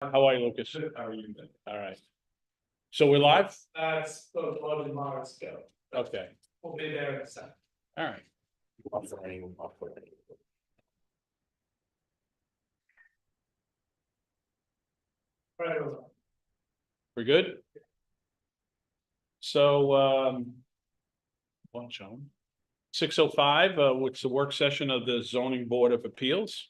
How are you, Lucas? Good, how are you? All right. So we're live? That's the loaded Mars go. Okay, We'll be there in a second. all right. Right over. We're good? So, watch on. 6:05, which is the work session of the zoning board of appeals.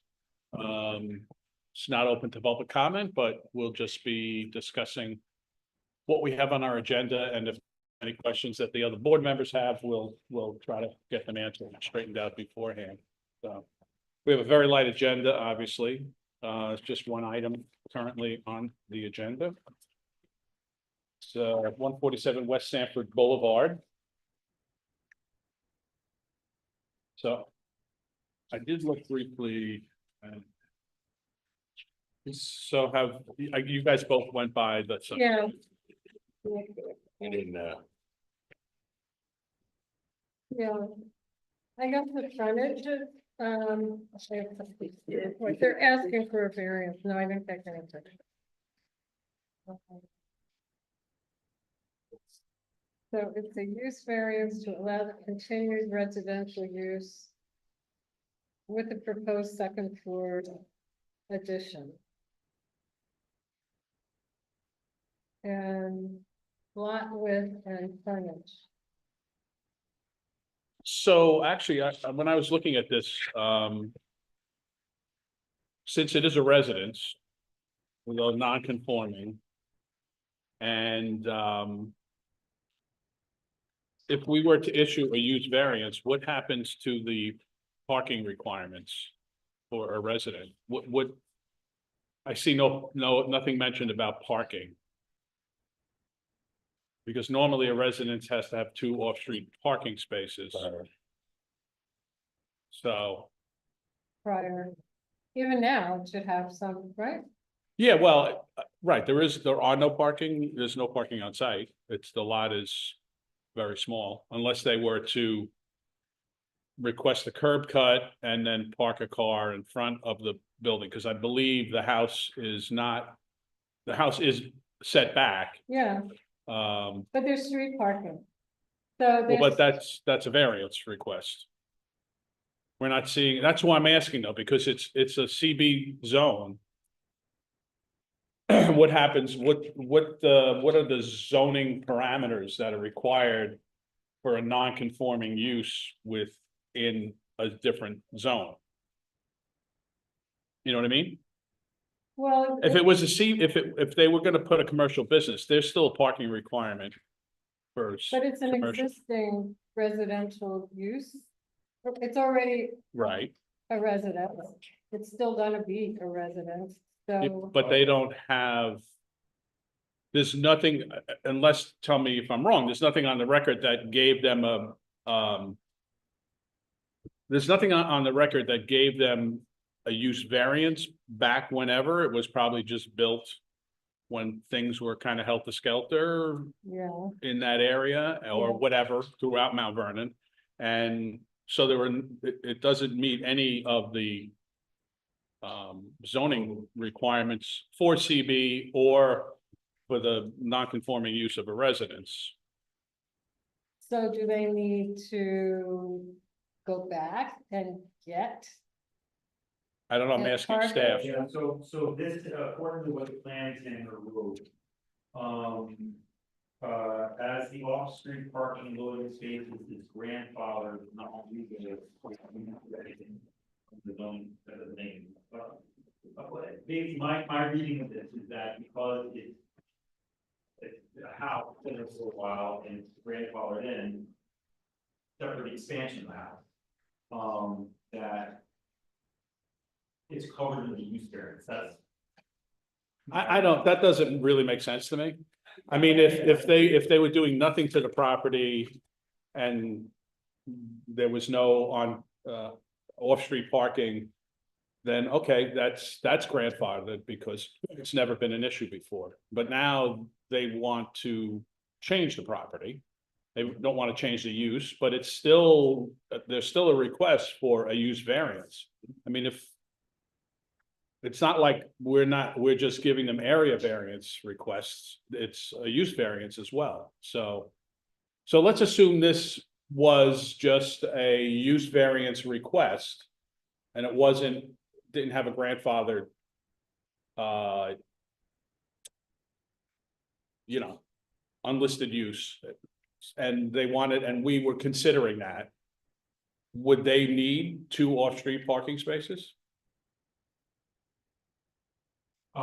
It's not open to public comment, but we'll just be discussing what we have on our agenda, and if any questions that the other board members have, we'll try to get them answered and straightened out beforehand. So we have a very light agenda, obviously. It's just one item currently on the agenda. So 147 West Sanford Boulevard. So I did look briefly. So have you guys both went by the? Yeah. You didn't, Yeah. I got the frontage, they're asking for a variance, no, I didn't take any picture. Okay. So it's a use variance to allow the continued residential use with the proposed second floor addition. And lot width and frontage. So actually, when I was looking at this, since it is a residence, although non-conforming, and if we were to issue a use variance, what happens to the parking requirements for a resident? What I see nothing mentioned about parking. Because normally a residence has to have 2 off-street parking spaces. So, Prior, even now, it should have some, right? yeah, well, right, there are no parking, there's no parking on site. The lot is very small, unless they were to request a curb cut and then park a car in front of the building, because I believe the house is set back. Yeah, Well, but there's street parking. So there's, but that's a variance request. We're not seeing, that's why I'm asking though, because it's a CB zone. What happens, what are the zoning parameters that are required for a non-conforming use within a different zone? You know what I mean? well, If it was if they were gonna put a commercial business, there's still a parking requirement for. but it's an commercial. existing residential use. It's already Right, a residence. It's still gonna be a residence, so. but they don't have. There's nothing, unless, tell me if I'm wrong, there's nothing on the record that gave them there's nothing on the record that gave them a use variance back whenever. It was probably just built when things were kind of helter-skelter Yeah, in that area or Yeah. whatever throughout Mount Vernon. And so it doesn't meet any of the zoning requirements for CB or for the non-conforming use of a residence. so do they need to go back and get? I don't know, I'm Yeah, asking park- staff. Yeah, so this, according to what the plan is in the rule. As the off-street parking loading spaces is grandfathered, not legally. The zone, the name. Basically, my reading of this is that because it's a house, been there for a while, and it's grandfathered in. Except for the expansion of the house. That. It's covered in the use variance, that's. I don't, that doesn't really make sense to me. I mean, if they were doing nothing to the property and there was no off-street parking, then okay, that's grandfathered because it's never been an issue before. But now they want to change the property. They don't want to change the use, but it's still, there's still a request for a use variance. I mean, It's not like we're just giving them area variance requests, it's a use variance as well, so. So let's assume this was just a use variance request. And it didn't have a grandfathered. You know, unlisted use. And they wanted, and we were considering that. Would they need 2 off-street parking spaces? It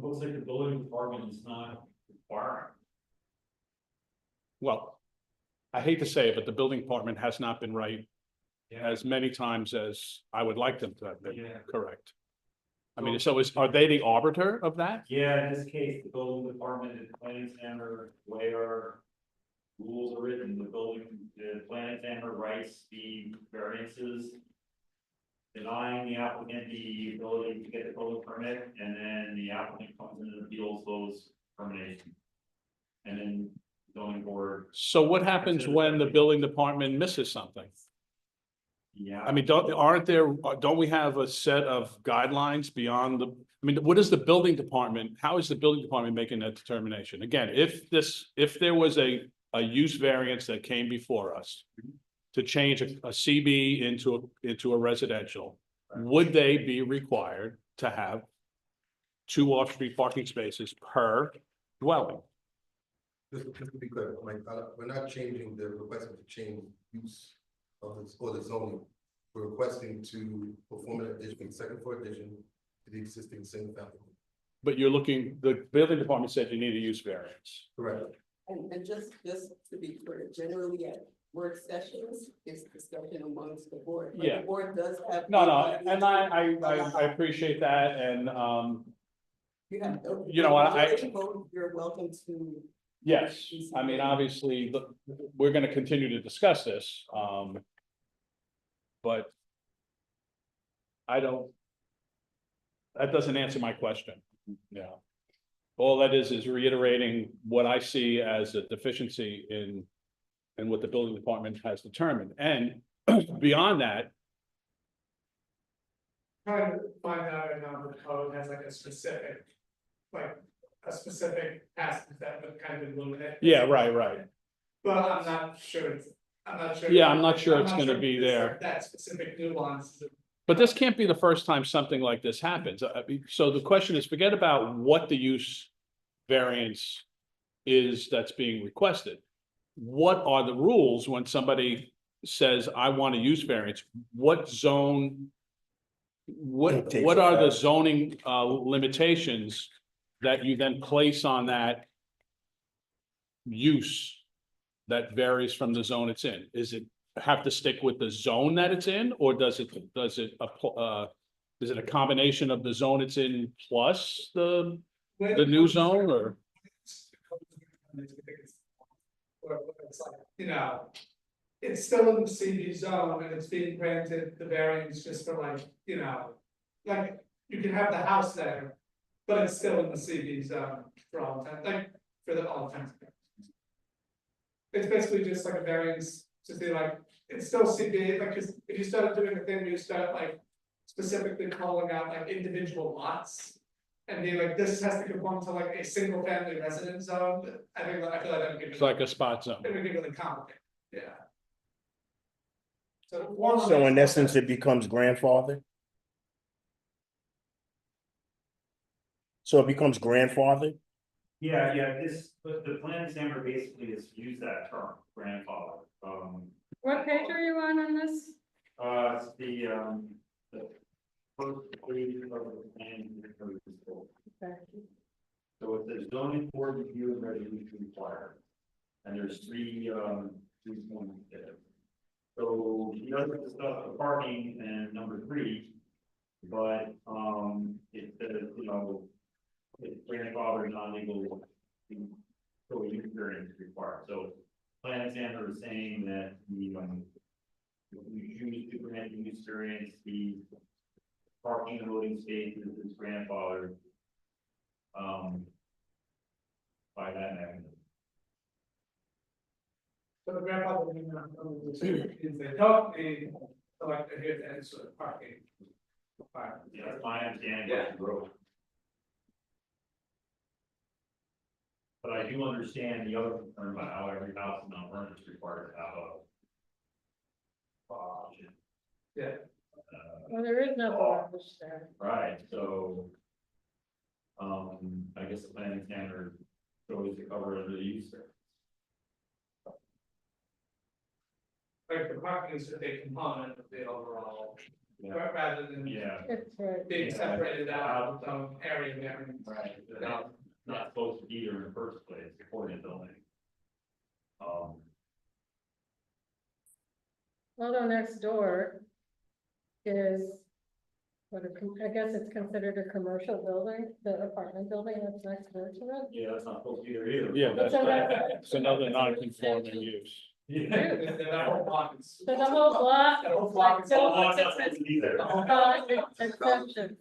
looks like the building department is not requiring. Well, I hate to say it, but the building department has not been right Yeah, as many times as I would like them to have been, Yeah. correct? I mean, so are they the arbiter of that? yeah, in this case, the building department is planning center where rules are written, the planning center writes the variances. Denying the applicant the ability to get the building permit, and then the applicant comes in and appeals those terminations. And then zoning board, So what happens when the building department misses something? yeah. I mean, don't we have a set of guidelines beyond I mean, what is the building department, how is the building department making that determination? Again, if there was a use variance that came before us to change a CB into a residential, would they be required to have 2 off-street parking spaces per dwelling? Just to be clear, Mike, we're not changing the requesting to change use of this or the zoning. We're requesting to perform an addition, second floor addition to the existing single family. But the building department said you need a use variance. Correct. And just to be clear, generally at work sessions, it's discussion amongst the board. But Yeah. The board does have. No, and I appreciate that, and, You have. You know what, You're welcome to. yes, I mean, obviously, we're gonna continue to discuss this, but that doesn't answer my question, yeah. All that is reiterating what I see as a deficiency in what the building department has determined, and beyond that, Trying to find out if the code has like a specific passage that would kind of illuminate. yeah, right. But I'm not sure, Yeah, I'm not sure it's I'm gonna be there's, there. like, that specific nuance. But this can't be the first time something like this happens. So the question is, forget about what the use variance is that's being requested. What are the rules when somebody says, I want a use variance? What zone? What are the zoning limitations that you then place on that use that varies from the zone it's in? Is it have to stick with the zone that it's in, or is it a combination of the zone it's in plus the new zone, or? Or it's like, it's still in the CB zone and it's being granted the variance just for like, like, you can have the house there, but it's still in the CB zone for all time, like, for all time. It's basically just like a variance to say like, it's still CB, like, 'cause if you started doing a thing, you start like specifically calling out like individual lots. And be like, this has to conform to like a single family residence zone, I feel like that would It's be, like a spot zone. it would be really complicated, yeah. So in essence, it becomes grandfather? So it becomes grandfather? Yeah, the plan examiner basically has used that term, grandfather, What page are you on this? it's the first page of the plan. Okay. So it says zoning board review and resolution required. And there's three points there. So he doesn't discuss the parking and number 3. But it says, it's grandfather non-legal. So use variance is required. So plan examiner is saying that the we choose to grant use variance, the parking and loading spaces is grandfathered. By that mechanism. So the grandfather, is they don't need, like, here's the end sort of parking. Yeah, that's my understanding of the road. But I do understand the other concern about how every house in Mount Vernon is required to have a. Option. Yeah. Well, there is no garage there. Right, so. I guess the planning standard goes to cover under the use there. Like the parking is a big component of the overall, Yeah. rather than Yeah. It's right. being separated out with its own area there. Right. Not supposed to be there in the first place, according to building. Although next door is, I guess it's considered a commercial building, the apartment building that's next door to it. Yeah, that's not supposed to be there either. Yeah, that's, So that's- it's another non-conforming use. Yeah. That whole block is. So the whole block. That whole block is So- all- Oh, it's not supposed to be there. Exception.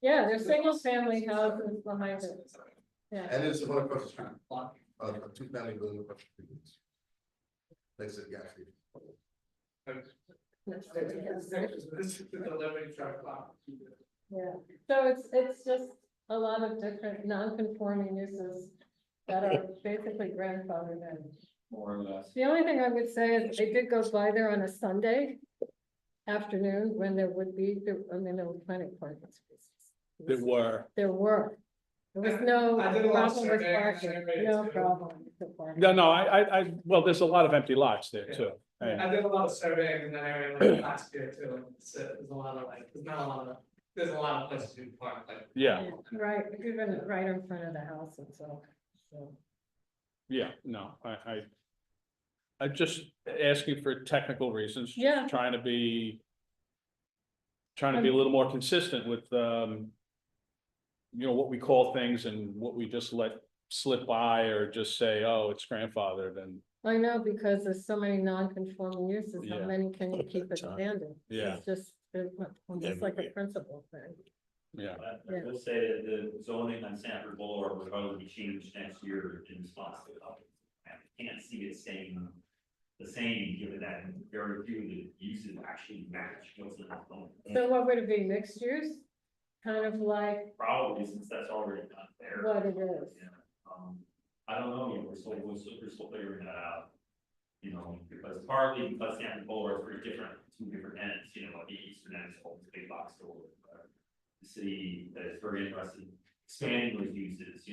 Yeah, there's single family houses behind it, yeah. And there's one across the street, a two-family building across the street. Next to the gas station. This is the delivery truck block. Yeah, so it's just a lot of different non-conforming uses that are basically grandfathered in. More or less. The only thing I would say is I did go by there on a Sunday afternoon when there would be, I mean, there were plenty of parking spaces. There were, There were. There was no I did a lot of problem with surveying, parking, surveys no too. problem with the parking. no, well, there's a lot of empty lots there too. And- I did a lot of surveying in that area like last year too, and there's a lot of like, there's a lot of places to park, like. Yeah, Right, even right in front of the house and so. yeah, no, I'm just asking for technical reasons. Yeah. Trying to be a little more consistent with, what we call things and what we just let slip by or just say, oh, it's grandfathered and, I know, because there's so many non-conforming uses, how Yeah. many can you keep expanding? Yeah. It's just, it's like a Everywhere. principle thing. yeah. I will say that the zoning on Sanford Boulevard will probably be changed next year in response to the update. I can't see it staying the same, given that very few of the uses actually match what's in the zone. So what would it be, mixed use? Kind of like Probably since that's already done there. what it is. Yeah, I don't know yet, we're still figuring that out. Because partly because Sanford Boulevard is very different, two different ends, like the eastern end is always big box store. The city that is very interested in expanding those uses,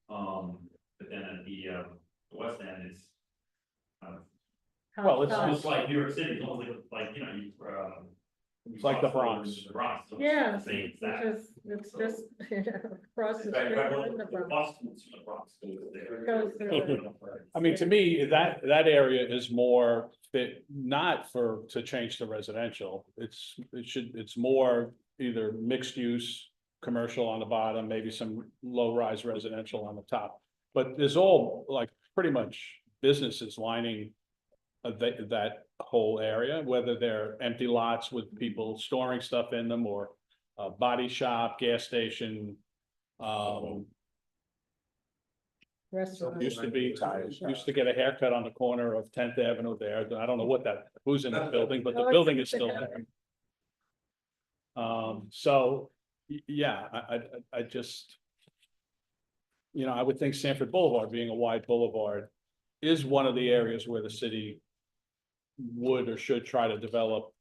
but then at the west end is. Well, it's How- It's like New York City, it's almost like, It's like the Bronx. The Bronx. so it's Yeah, the same it's exact. just, across the In fact, street. I in the wrote Bronx. Boston to the Bronx goes there. Goes through I mean, to me, that area is more fit, not to change the residential. It's more either mixed use, commercial on the bottom, maybe some low rise residential on the top. But there's all like pretty much businesses lining that whole area, whether they're empty lots with people storing stuff in them or a body shop, gas station. Restaurant. Used to get a haircut on the corner of 10th Avenue there. I don't know who's in that building, but the building is still there. So, yeah, I just. I would think Sanford Boulevard, being a wide boulevard, is one of the areas where the city would or should try to develop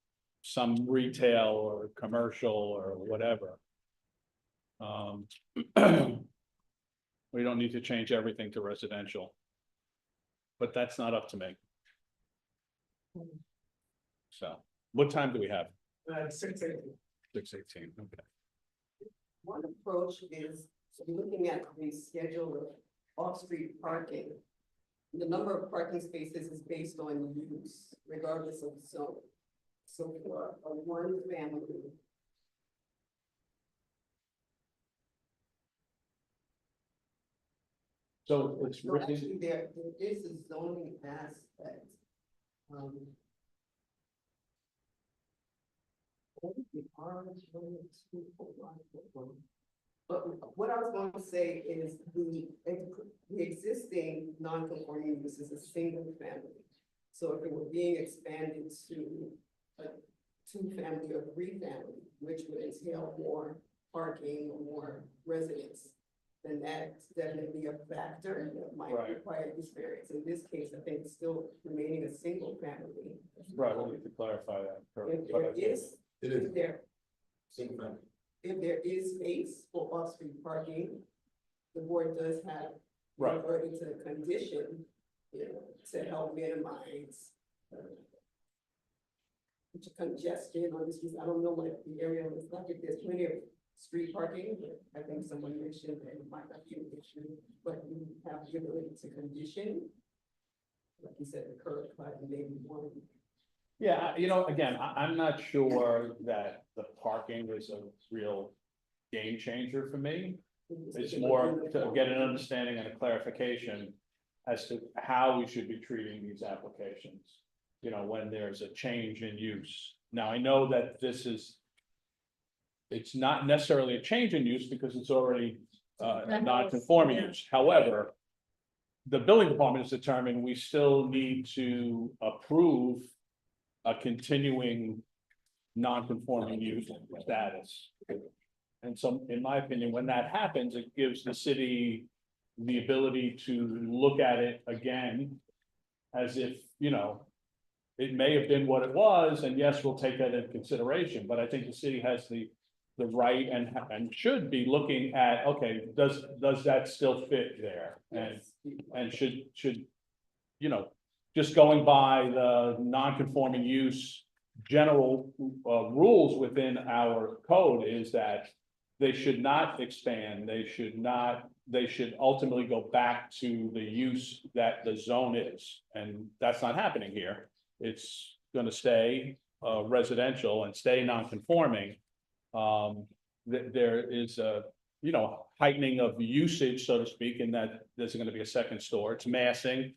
some retail or commercial or whatever. We don't need to change everything to residential. But that's not up to me. So, what time do we have? 6:80. 6:18, okay. One approach is looking at the schedule of off-street parking. The number of parking spaces is based on use, regardless of zone. So for a one family. So it's So written, actually, there is a zoning aspect. Um, But what I was going to say is the existing non-conforming use is a single family. So if it were being expanded to a two-family or three-family, which would entail more parking or more residents, then that's definitely a factor that might Right. require this variance. In this case, I think it's still remaining a single family. Right, we need to clarify that. If there is, It if is there, single family. if there is space for off-street parking, the board does have. Right. Or it's a condition, you know, to help minimize. Congestion on the streets. I don't know what the area looks like, if there's plenty of street parking, but I think someone mentioned that it might not be an issue, but you have the ability to condition. Like you said, the curb cut and maybe one. Yeah, you know, again, I'm not sure that the parking is a real game changer for me. It's more to get an understanding and a clarification as to how we should be treating these applications. You know, when there's a change in use. Now, I know that this is. It's not necessarily a change in use because it's already a non-conforming use. However, the building department has determined we still need to approve a continuing non-conforming use status. And so, in my opinion, when that happens, it gives the city the ability to look at it again as if, you know, it may have been what it was, and yes, we'll take that into consideration, but I think the city has the right and should be looking at, okay, does that still fit there? And should, you know, just going by the non-conforming use general rules within our code is that they should not expand, they should ultimately go back to the use that the zone is, and that's not happening here. It's gonna stay residential and stay non-conforming. There is a, you know, heightening of usage, so to speak, in that there's gonna be a second store, it's massing.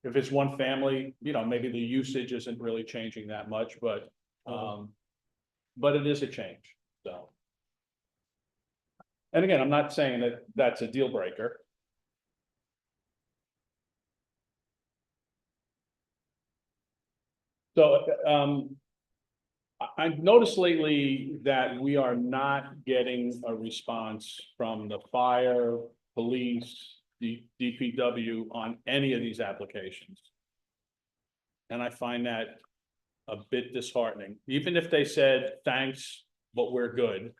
If it's one family, you know, maybe the usage isn't really changing that much, but it is a change, so. And again, I'm not saying that that's a deal breaker. So, I've noticed lately that we are not getting a response from the fire, police, the DPW on any of these applications. And I find that a bit disheartening, even if they said, thanks, but we're good.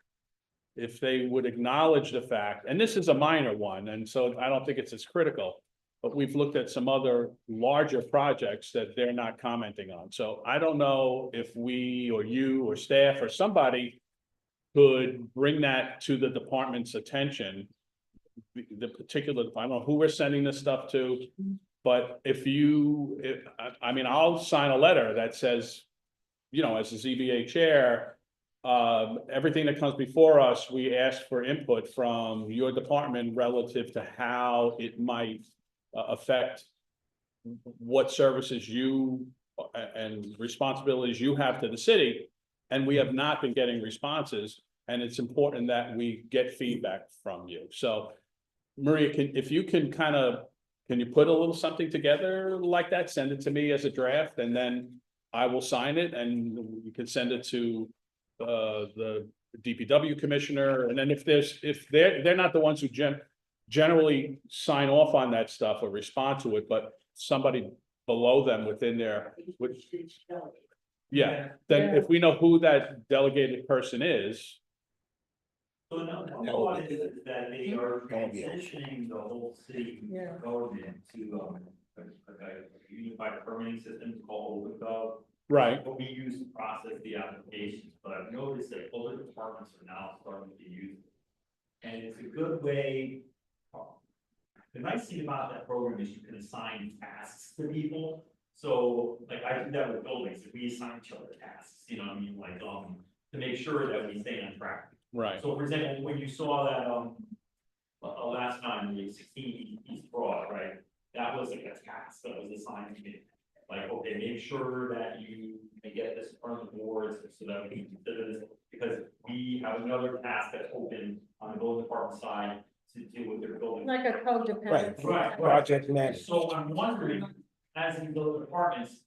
If they would acknowledge the fact, and this is a minor one, and so I don't think it's as critical. But we've looked at some other larger projects that they're not commenting on. So I don't know if we or you or staff or somebody could bring that to the department's attention. The particular, I don't know who we're sending this stuff to, but I mean, I'll sign a letter that says, you know, as a ZBA chair, everything that comes before us, we ask for input from your department relative to how it might affect what services you and responsibilities you have to the city. And we have not been getting responses, and it's important that we get feedback from you. So Maria, if you can can you put a little something together like that, send it to me as a draft, and then I will sign it and you can send it to the DPW commissioner. And then if they're not the ones who generally sign off on that stuff or respond to it, but somebody below them within there, yeah, then if we know who that delegated person is. So another thought is that they are transitioning the whole city Yeah. government to a unified permitting system called OpenGov. Right. What we use to process the applications, but I've noticed that other departments are now starting to use it. And it's a good way. The nice thing about that program is you can assign tasks to people. So like I do that with buildings, if we assign each other tasks, you know what I mean, like, to make sure that we stay on track. Right. So for example, when you saw that, last time, the 16 East Broad, right? That was like a task that was assigned to me. Like, okay, make sure that you can get this in front of the boards so that we can consider this, because we have another task that's open on the building department side to deal with their building. Like a codependent. Right. Project manager. So I'm wondering, as the building departments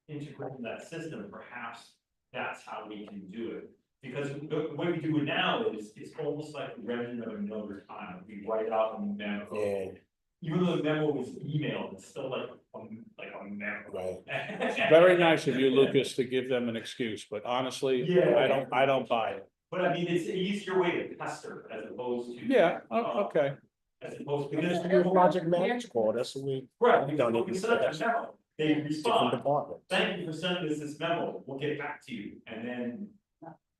integrate that system, perhaps that's how we can do it. Because the way we do it now is, it's almost like renting of another time, we write out a memo. Yeah, Even though the memo is emailed, it's still like a memo. right. Very nice of you, Lucas, to give them an excuse, but honestly, Yeah. I don't buy it. But I mean, it's an easier way to pester as opposed to. Yeah, okay. As opposed to. It's a project manager call, that's what we, Right, we done it we in send out past. a memo, they Different respond, departments, thank you for sending us this memo, we'll get back to you, and then.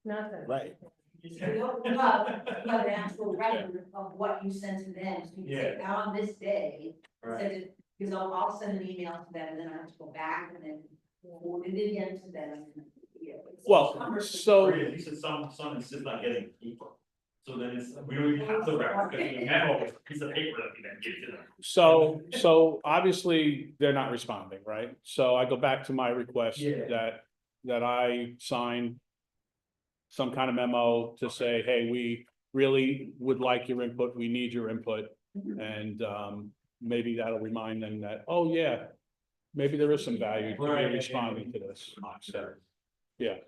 Nothing. right. You don't have an actual record of what you sent to them, so you say, on this day, Right. send it, because I'll send an email to them, and then I have to go back and then forward it again to them. Yeah, it's Well, cumbersome. so, At least it's some insist on getting paper, so then it's, we don't even have the record, because the memo is a piece of paper that we then give to them. so obviously, they're not responding, right? So I go back to my request Yeah. that I sign some kind of memo to say, hey, we really would like your input, we need your input. And maybe that'll remind them that, oh, yeah, maybe there is some value to Right. be responding to this. So, yeah,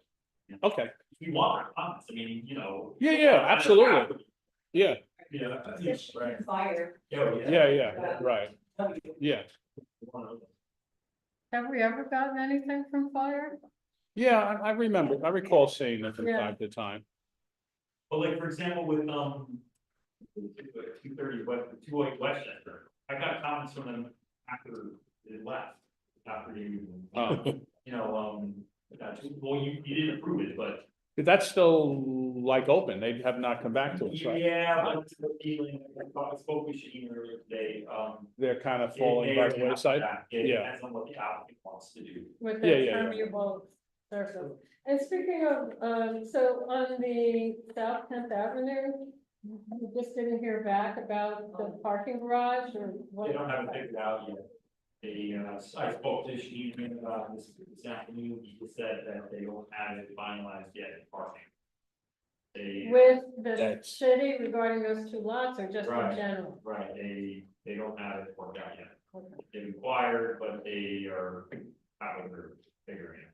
okay, We want our comments, I mean, you know. yeah, absolutely, yeah, Yeah. Especially fire. yeah, right, yeah. Have we ever gotten anything from fire? Yeah, I remember, I recall seeing it from Yeah. time to time. But like, for example, with, 230 West, 208 Westchester, I got comments from them after it left, after you, Oh. you know, well, you didn't approve it, but. That's still like open, they have not come back to us, right? Yeah, but it's the feeling, I spoke with Shane earlier today, They're kind of it falling may by or the may not wayside. come back. It Yeah. depends on what the applicant wants to do. With Yeah, the yeah. permeable surface. And speaking of, so on the South 10th Avenue, you just didn't hear back about the parking garage or what? They don't have it figured out yet. They, I spoke to Shane about this afternoon, he just said that they don't have it finalized yet in parking. They, With the That's- city regarding those two lots or just in Right. general? right, they don't have it worked out yet. They inquired, but they are having their figuring it.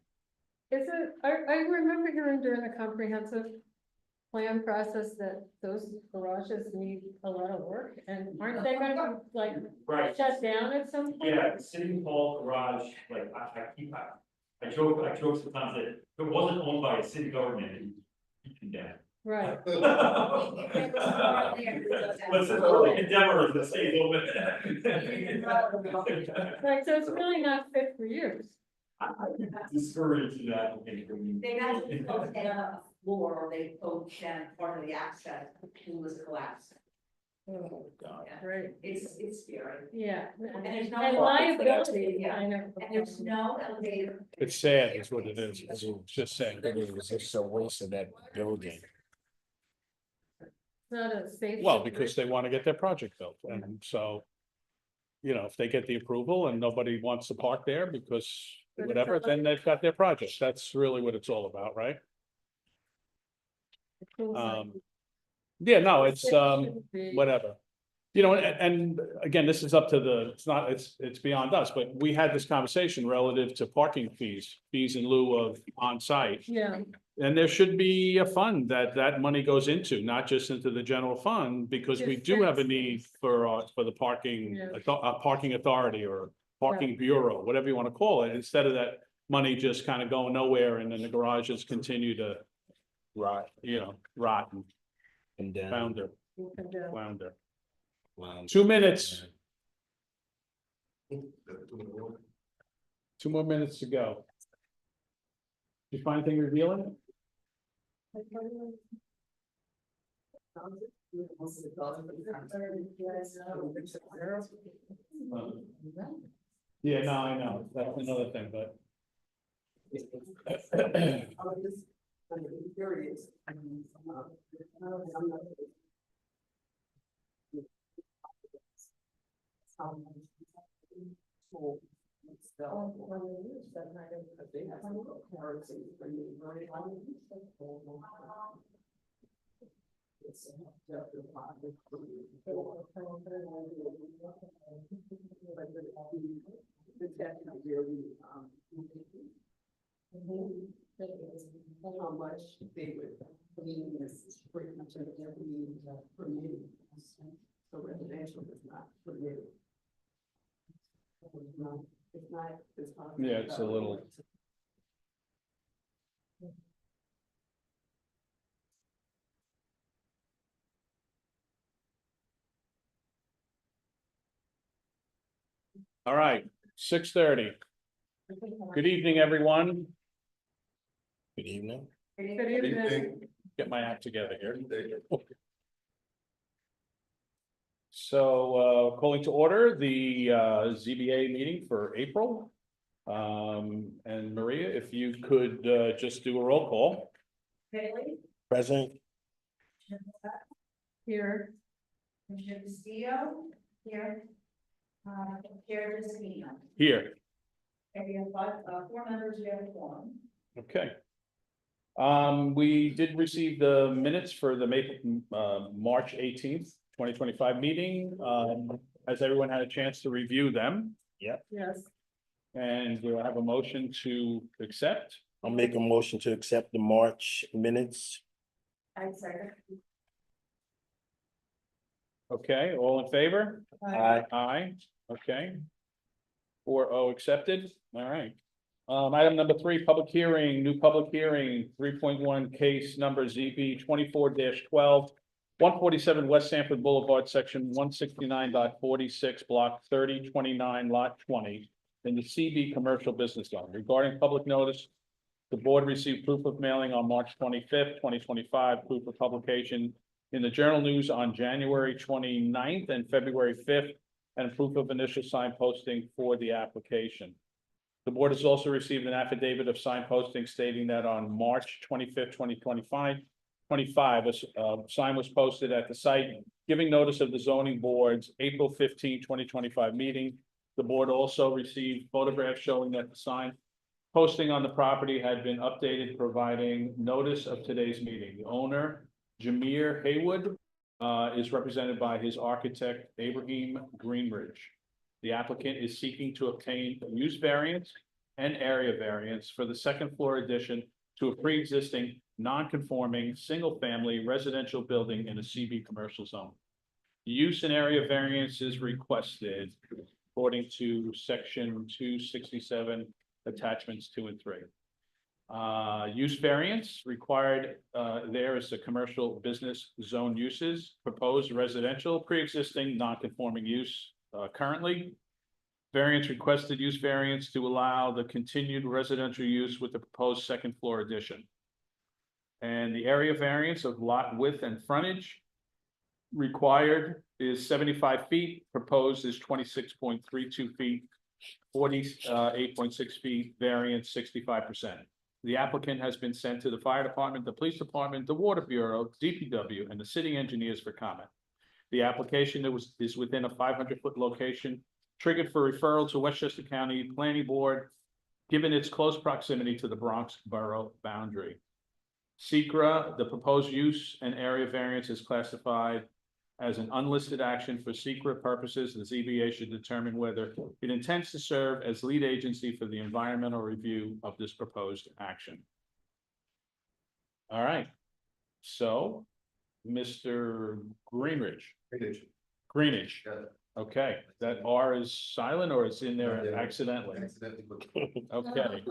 Is it, I remember hearing during the comprehensive plan process that those garages need a lot of work and aren't they gonna be like Right, shut down at some point? yeah, the City Hall garage, like, I joke sometimes that if it wasn't owned by a city government, it'd be condemned. Right, But it's an early endeavor to stay open. right, so it's really not fit for use. I discourage that, okay, when you. They actually closed down a floor, or they closed down part of the access, it was collapsed. Oh, God. Yeah. Great, It's scary. yeah. And there's no. And liability, Yeah. kind of. And there's no elevator. It's sad is what it is, it's just sad. It is, it's a waste of that building. It's not a safe. Well, because they want to get their project built, and so. You know, if they get the approval and nobody wants to park there because But it's whatever, not- then they've got their project, that's really what it's all about, right? It feels like Yeah, no, it's, it shouldn't be. whatever. You know, and again, this is up to it's beyond us, but we had this conversation relative to parking fees in lieu of on-site. Yeah, And there should be a fund that money goes into, not just into the general fund, because we do have a need for the parking, Yeah. parking authority or parking bureau, whatever you want to call it, instead of that money just kind of going nowhere and then the garages continue to, Right. you know, rot and And then. flounder, you can do. flounder. Wow. 2 minutes, That's 2 in the morning. 2 more minutes to go. Did you find anything revealing? Yeah, no, I know, that's another thing, but. they would, believe this pretty much in every permitted. So residential is not permitted. It's not. Yeah, it's a little- All right, 6:30. Good evening, everyone. Good evening. Good evening. Get my act together here. So, calling to order the ZBA meeting for April. And Maria, if you could just do a roll call. Bailey, Present. Here, Commissioner Castillo, here. Chair Christina, Here, we have four members, we have a quorum. okay. We did receive the minutes for the March 18th, 2025 meeting. Has everyone had a chance to review them? yes, And we'll have a motion to accept. I'll make a motion to accept the March minutes. I second. Okay, all in favor? Aye. Aye, okay. 4-0 accepted, all right. Item number 3, public hearing, new public hearing, 3.1, case number ZB 24-12, 147 West Sanford Boulevard, section 169.46, block 3029, lot 20, in the CB Commercial Business Zone. Regarding public notice, the board received proof of mailing on March 25th, 2025, proof of publication in the Journal News on January 29th and February 5th, and proof of initial sign posting for the application. The board has also received an affidavit of sign posting stating that on March 25th, 2025, a sign was posted at the site giving notice of the zoning board's April 15, 2025 meeting. The board also received photographs showing that the sign posting on the property had been updated, providing notice of today's meeting. The owner, Jameer Haywood, is represented by his architect, Abraham Greenridge. The applicant is seeking to obtain a use variance and area variance for the second floor addition to a pre-existing non-conforming single-family residential building in a CB commercial zone. The use and area variance is requested according to section 267, attachments 2 and 3. Use variance required, there is the commercial business zone uses, proposed residential, pre-existing non-conforming use, currently. Variance requested use variance to allow the continued residential use with the proposed second floor addition. And the area variance of lot width and frontage required is 75 feet, proposed is 26.32 feet, 48.6 feet, variance 65%. The applicant has been sent to the fire department, the police department, the water bureau, DPW, and the city engineers for comment. The application is within a 500-foot location, triggered for referral to Westchester County Planning Board, given its close proximity to the Bronx Borough boundary. SECRA, the proposed use and area variance is classified as an unlisted action for SECRA purposes. The ZBA should determine whether it intends to serve as lead agency for the environmental review of this proposed action. All right, so Mr. Greenridge. Greenidge. Got it. Okay, that R is silent or it's in there Yeah. accidentally? Accidentally put- Okay.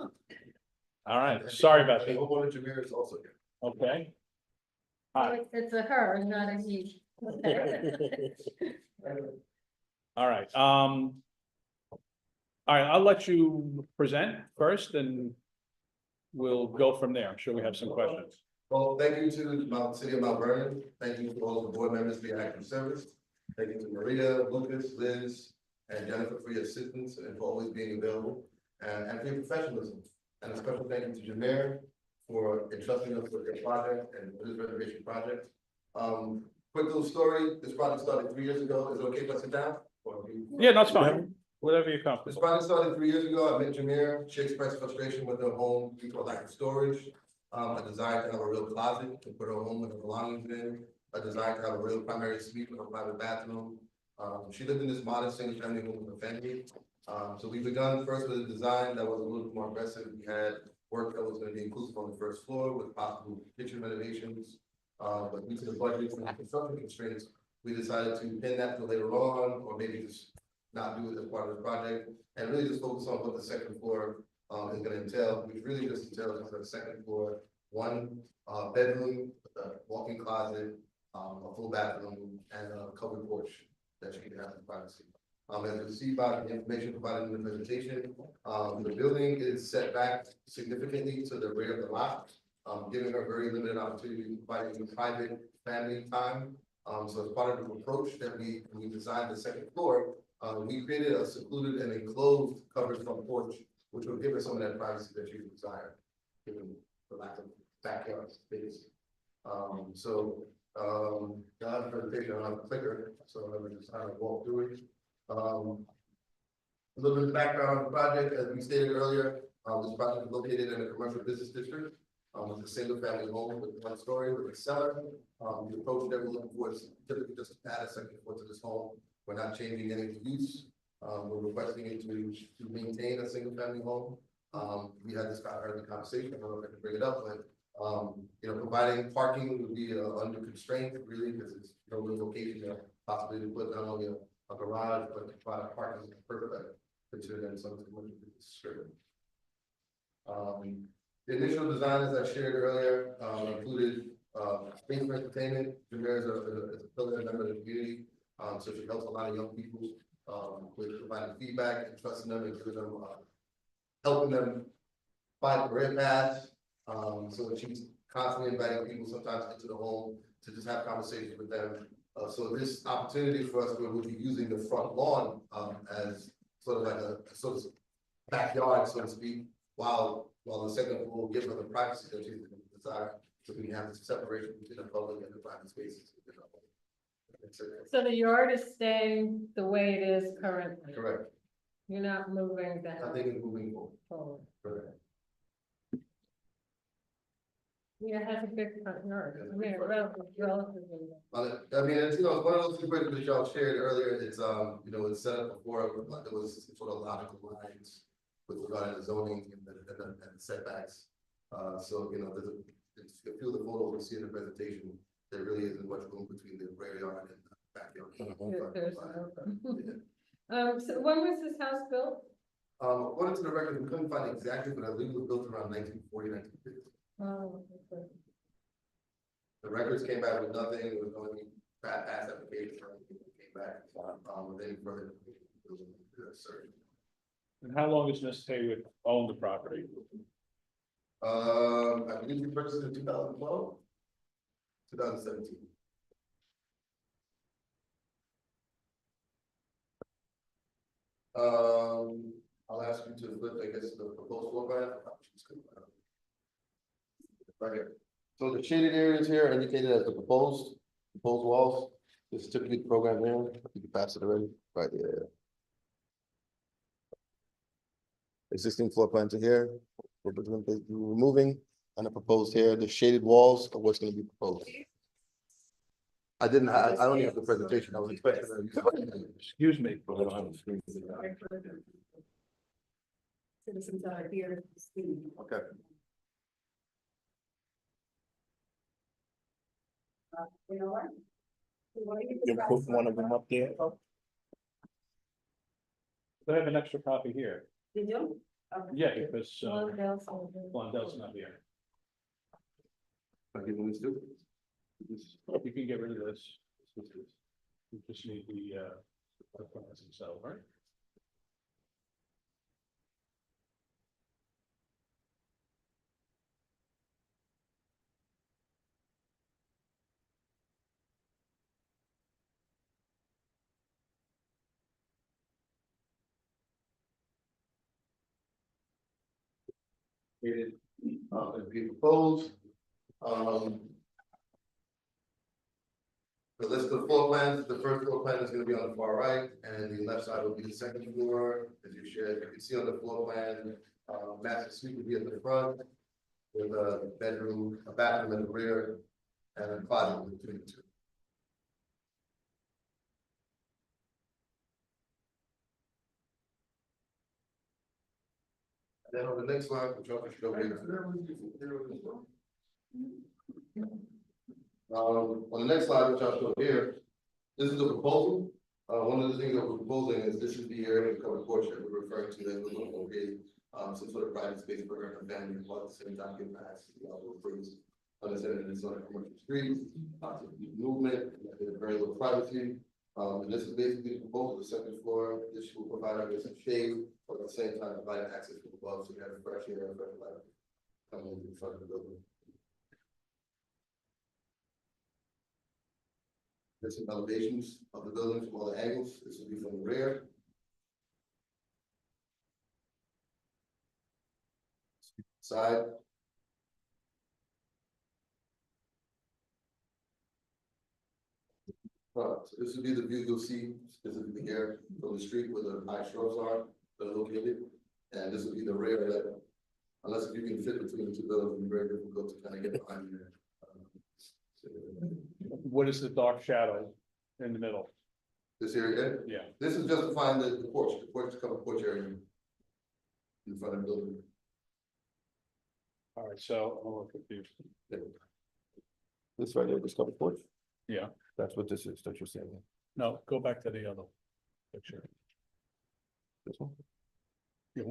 All right, sorry about I that. hope one of Jameer is also here. Okay. Hi, it's a her, not a he. all right, all right, I'll let you present first and we'll go from there. I'm sure we have some questions. Well, thank you to the city of Mount Vernon. Thank you to all the board members for your active service. Thank you to Maria, Lucas, Liz, and Jennifer for your assistance and for always being available and for your professionalism. And a special thank you to Jameer for entrusting us with your project and this renovation project. Quick little story. This project started 3 years ago. Is it okay if I sit down? Or do you- Yeah, that's fine. Whatever you're This comfortable. project started 3 years ago. I met Jameer. She expressed frustration with her home due to a lack of storage. A desire to have a real closet to put her home with her belongings in. A desire to have a real primary suite with a private bathroom. She lived in this modest single family home with her family. So we begun first with a design that was a little more aggressive. We had work that was gonna be inclusive on the first floor with possible kitchen renovations. But due to the budget and construction constraints, we decided to pin that to later on, or maybe just not do it as part of the project, and really just focus on what the second floor is gonna entail, which really just entails on the second floor, one bedroom, a walk-in closet, a full bathroom, and a covered porch that you can have in privacy. As you see by the information provided in the presentation, the building is set back significantly to the rear of the lot, giving her very limited opportunity to provide private family time. So as part of the approach that we designed the second floor, we created a secluded and enclosed covered front porch, which will give her some of that privacy that she desire, given the lack of backyard space. Got a presentation on the clicker, so let me just kind of walk through it. A little bit of background on the project, as we stated earlier, this project is located in a commercial business district, with a single family home with 1 story with a cellar. The approach that we're looking for is typically just to add a second floor to this home. We're not changing any of the use. We're requesting it to maintain a single family home. We had this kind of early conversation, I don't know if I can bring it up, but providing parking would be under constraint really, because it's no real location there, possibly to put not only a garage, but to provide parking is perfect, considering something commercial district. The initial design, as I shared earlier, included space for entertainment. Jameer is a pillar member of the community, so she helps a lot of young people with providing feedback and trusting them and giving them, helping them find career paths. So that she's constantly inviting people sometimes into the home to just have conversations with them. So this opportunity for us, we'll be using the front lawn as sort of like a sort of backyard, so to speak, while the second floor will give her the privacy that she desires, so we can have this separation between the public and the private spaces. So the yard is staying the way it is currently? Correct. You're not moving that Nothing is moving forward? forward. Yeah, it has a big front yard. I mean, relatively. I mean, it's, it's one of those situations that y'all shared earlier, it's, it's set up before, there was sort of logical lines with regard to the zoning and the setbacks. So, if you feel the photo, we see in the presentation, there really isn't much room between the rear yard and the backyard. There's so when was this house built? According to the record, we couldn't find exactly, but I believe it was built around 1940, 1950. Oh, okay. The records came back with nothing, there was no past application or anything that came back, with any further search. And how long has Ms. Haywood owned the property? I believe we purchased it in 2012, 2017. I'll ask you to flip, I guess, the proposed floor plan. Right here. So the shaded areas here are indicated as the proposed walls. This is typically programmed here. You can pass it already. Right there. Existing floor plan to here. We're removing and the proposed here. The shaded walls are what's going to be proposed. I only have the presentation. I was expecting. Excuse me. But I don't have the screen. Citizens are here to speak. Okay. You know what? You put one of them up there. I have an extra copy here. Did you? Okay. Yeah, because Blondell's. Blondell's not here. I'll give them this too. You can get rid of this. You just need the plans themselves, right? It'd be proposed. The list of floor plans, the first floor plan is gonna be on the far right, and the left side will be the second floor, as you shared. You can see on the floor plan, master suite will be at the front, with a bedroom, a bathroom in the rear, and a closet between the two. Then on the next slide, which I'll show you. On the next slide, which I'll show here, this is a proposal. One of the things that we're proposing is this is the area of covered porch that we're referring to, that we're looking to create, some sort of private space for her and her family, while at the same time giving access to all those things. Understanding it's on a commercial street, lots of movement, there's very little privacy. And this is basically the proposal, the second floor, this will provide her with some shade, but at the same time provide access from above, so you have fresh air and fresh light coming into the front of the building. There's some elevations of the building from all the angles. This will be from the rear. Side. So this would be the view you'll see specifically here from the street where the high shrubs are, that are located. And this would be the rear that, unless you can fit between the two buildings, it'd be very difficult to kind of get behind there. What is the dark shadow in the middle? This area, Yeah, this is just to find the porch, covered porch area in front of the building. all right, so I'm a little confused. This right here, this covered porch, Yeah, that's what this is, that you're saying, no, go back to the other picture. this one? Yeah,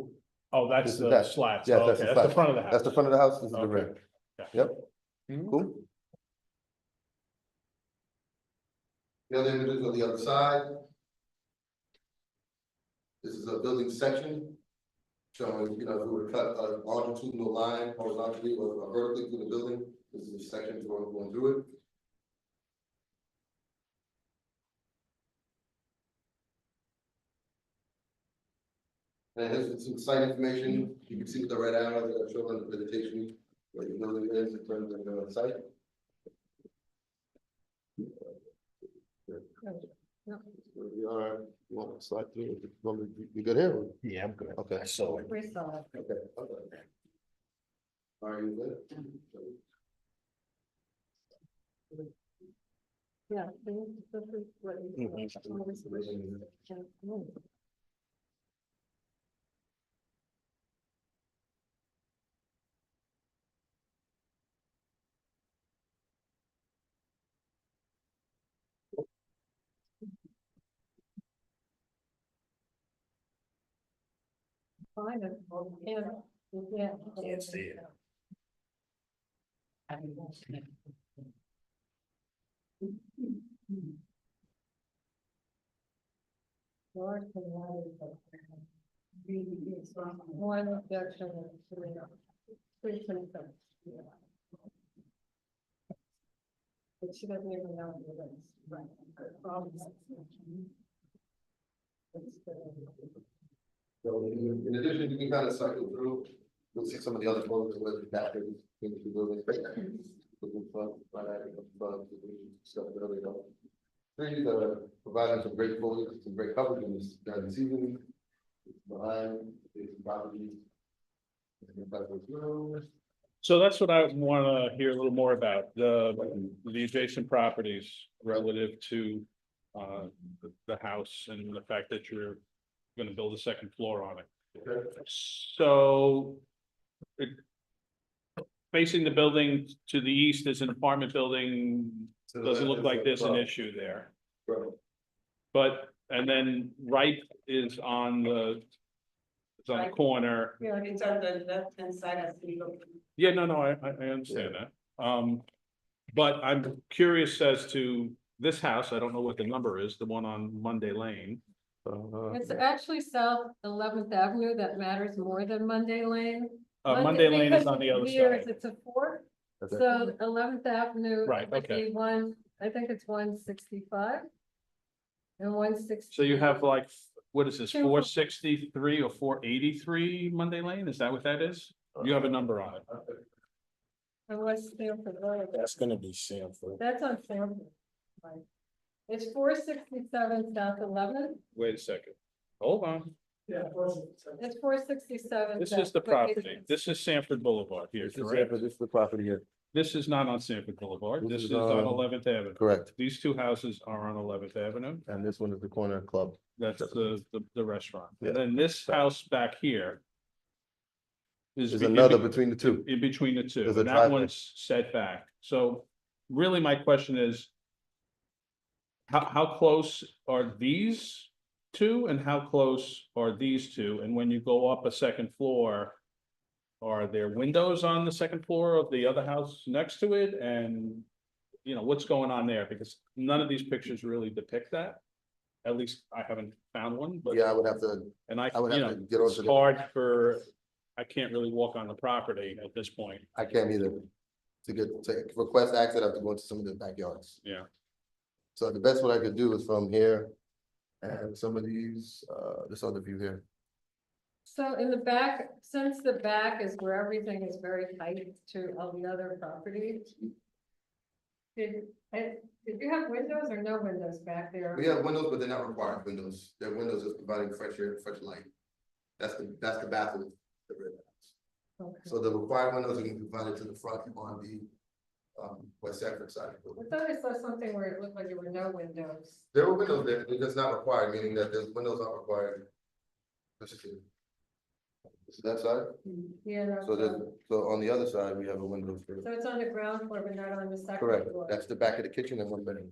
oh, that's This is the that. slats. Yes, Oh, that's okay, the that's the slats. front of the house. That's the front of the house, this is the Okay. rear. Yeah. Yep, Mhm. cool. The other images on the other side. This is a building section. Showing, you know, if we were to cut a longitudinal line horizontally or vertically through the building, this is a section going through it. And here's some site information. You can see with the red arrow that I showed on the vegetation, where the building is in terms of the site. We are, you want to slide through, you good here? Yeah, I'm good. Okay. I saw it. We saw it. Okay. Are you good? Yeah. This is what you- Fine, yeah. Can't see it. One objection. Three consents. But she doesn't even know who it is. Right. So in addition, you can kind of cycle through, you'll see some of the other photos where the bathrooms in the building. Looking fun, fun, stuff earlier. Trees are providing some great foliage, some great coverage in this during the season. Behind, the properties. So that's what I want to hear a little more about, the adjacent properties relative to the house and the fact that you're gonna build a second floor on it. Okay. So facing the building to the east is an apartment building, doesn't look like there's an issue there. Right. But, and then right is on the, it's on the corner. Yeah, it's on the left-hand side as we go. Yeah, no, I understand that. But I'm curious as to this house, I don't know what the number is, the one on Monday Lane. It's actually South 11th Avenue that matters more than Monday Lane. Monday Lane is because on the other years side. It's a 4, Okay. so 11th Avenue. Right, would okay. be I think it's 165. And 160. So you have like, what is this, Two- 463 or 483 Monday Lane? Is that what that is? You have a number on it. And what's Sanford Road? That's gonna be Sanford. That's on Sanford. Right. It's 467 South 11th. Wait a second. Hold on. Yeah, of course. It's 467. This South, is the but property. This is Sanford Boulevard here, This is correct? Sanford, this is the property here, This is not on Sanford Boulevard. This This is is on on- 11th Avenue. correct, These two houses are on 11th Avenue. and this one is the corner club. That's the restaurant. Yeah. And then this house back here Is There's be- in another be- between the two. In between the two, There's a and that driveway. one's set back. So really my question is. How close are these two and how close are these two? And when you go up a second floor. Are there windows on the second floor of the other house next to it? And, you know, what's going on there? Because none of these pictures really depict that. At least I haven't found one, but. Yeah, I would have to, And I, I would you have know, to get it's onto the, hard for, I can't really walk on the property at this point. I can't either. To request access, I have to go into some of the backyards. Yeah. So the best what I could do is from here. And some of these, this other view here. So in the back, since the back is where everything is very tight to all the other properties. Did you have windows or no windows back there? We have windows, but they're not required windows. They're windows just providing fresh air, fresh light. That's the bathroom. the red house. Okay. So the required windows are gonna be provided to the front on the West African side of the I building. thought I saw something where it looked like there were no windows. There were windows there, but it's not required, meaning that there's windows not required. Let's just see. This is that side, Yeah, no, so there's, so on the other side, we have a window for, so it's on the ground floor, but not on the second correct, floor. that's the back of the kitchen and one bedroom.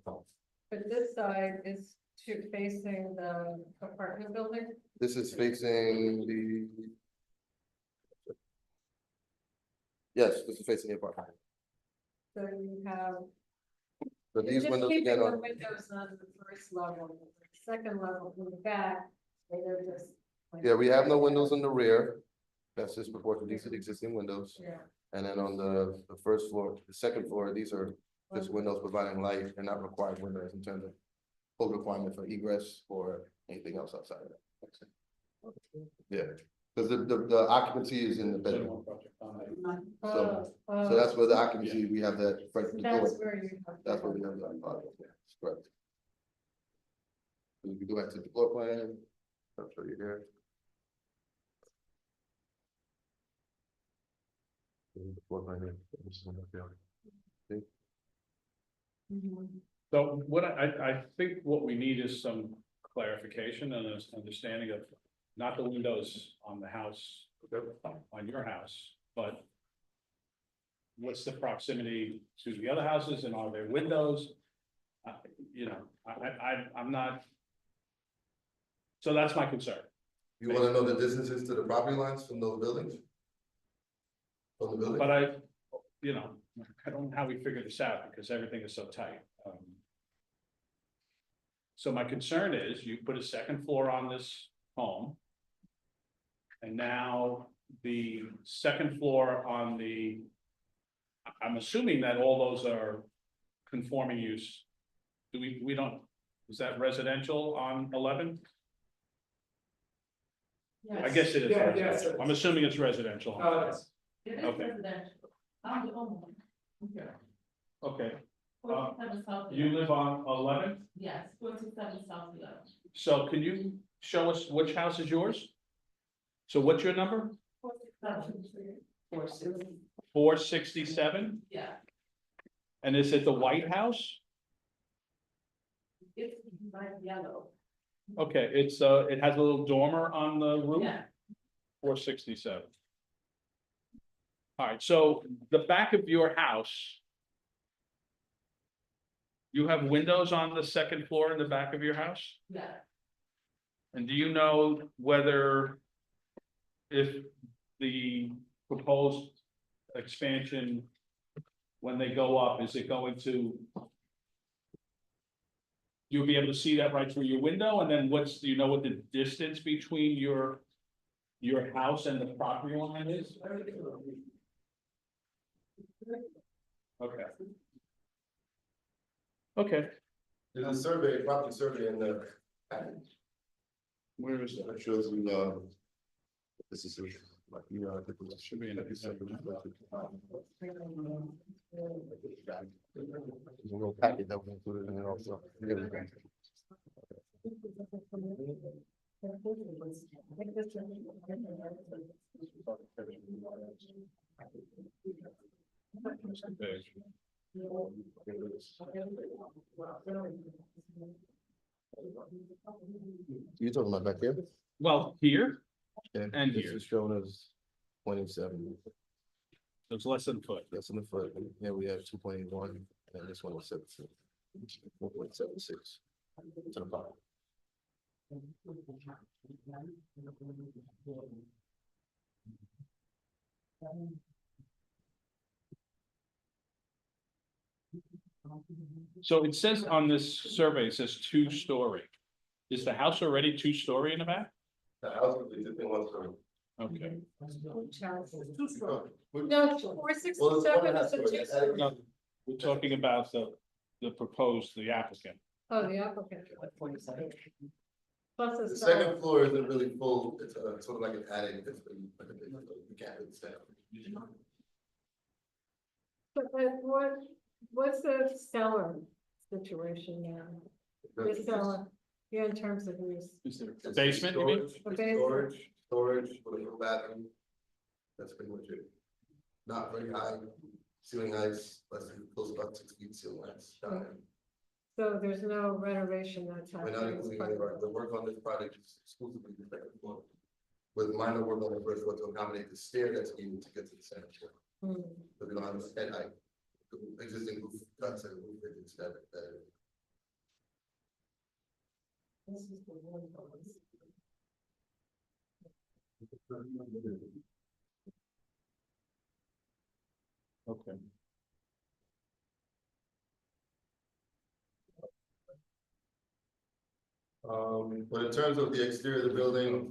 But this side is facing the apartment building. This is facing the. Yes, this is facing the apartment, So you have. but you're these just windows keeping again the are, windows on the first level, the second level in the back, and they're just. like- yeah, we have no windows in the rear. That's just proportional, these are the existing windows, Yeah. and then on the first floor, the second floor, these are just windows providing light and not required windows in terms of. Code requirement for egress or anything else outside of that. Yeah, because the occupancy is in the bedroom, so that's where the occupancy, we have that. front door. That's where you. have That's what we have that part, yeah, that's correct. We can go back to the floor plan, I'll show you here. The floor plan here. This is one up there. Mhm. So what I think what we need is some clarification and an understanding of not the windows on the house, on your house, but what's the proximity to the other houses and are there windows? You know, I'm not. So that's my concern. You wanna know the distances to the property lines from those buildings? From the building? But I, you know, I don't know how we figure this out because everything is so tight. So my concern is you put a second floor on this home. And now the second floor on the. I'm assuming that all those are conforming use. Do we don't, is that residential on 11? I guess it is Yeah, yes, residential. it is. I'm assuming it's residential. Yes. It is Okay. residential. I'm the homeowner. Okay, 47 South. you live on 11? Yes, 47 South Yard. So can you show us which house is yours? So what's your number? 47. 467? Yeah, And is it the White House? it's light yellow. Okay, it's it has a little dormer on the roof, Yeah, 467. All right, so the back of your house. You have windows on the second floor in the back of your house? yeah. And do you know whether if the proposed expansion, when they go up, is it going to? You'll be able to see that right through your window, and then do you know what the distance between your house and the property line is? Okay. Okay, There's a survey, property survey in the package. where is That that? shows you, this is, like, you know, I think it Should be in There's it. a little packet that was included in it also. Here we go. You talking about back here? Well, here, Yeah. And This here. is shown as 2.87, It's less than a foot. that's in the foot, and here we have 2.81, and this one is 4.76. To the bottom. So it says on this survey, it says 2-story. Is the house already 2-story in the back? The house is existing 1 story. Okay. Which house? Well, No, it's 467 1.5 is a story. two-story. No, we're talking about the proposed, the applicant. Oh, the applicant. Plus a The cellar. second floor isn't really full, it's sort of like an attic, it's been, like a big, you can't really stand. But what's the cellar situation now? The cellar, yeah, in terms of use. Is there a It's basement, you mean? storage, A it's basement. storage with a bathroom. That's pretty much it. Not very high, ceiling heights, less than close to about 6 feet ceiling heights down there. So there's no renovation that's We're not happening. including any of our, the work on this project is exclusively the second floor. With minor work on the first floor to accommodate the stair that's needed to get to the second floor. Hmm. So we don't have a head height. The existing roof, that's a roof instead. This is the one box. Okay. But in terms of the exterior of the building,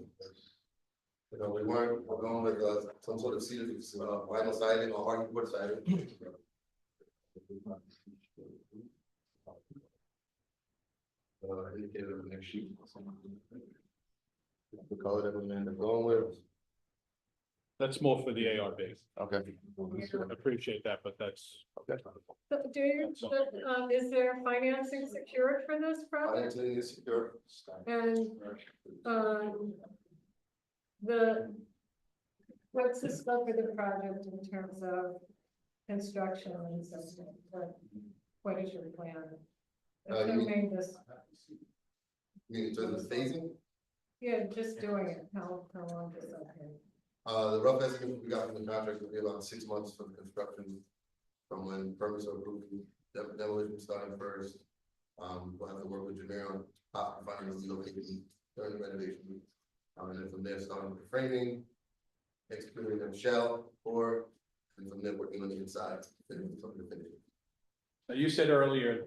we're going with, some sort of cedar, vinyl siding or hardwood siding. Indicated on the next sheet. The color that we end up going with. That's more for the ARB. Okay. I appreciate that, but that's, Okay. So do you, is there financing secured for this project? Financing is secure. And, what's the scope of the project in terms of construction and something? What is your plan? Assuming this, You mean in terms of phasing? yeah, just doing it, how long does that take? The rough estimate we got from the contract would be about 6 months from construction. From when permits are approved, demolition starting first. We'll have to work with Janelle, finding a relocation during the renovation. And then from there, starting with the framing, executing the shell, or, and from there, working on the inside, finishing something to finish. now you said earlier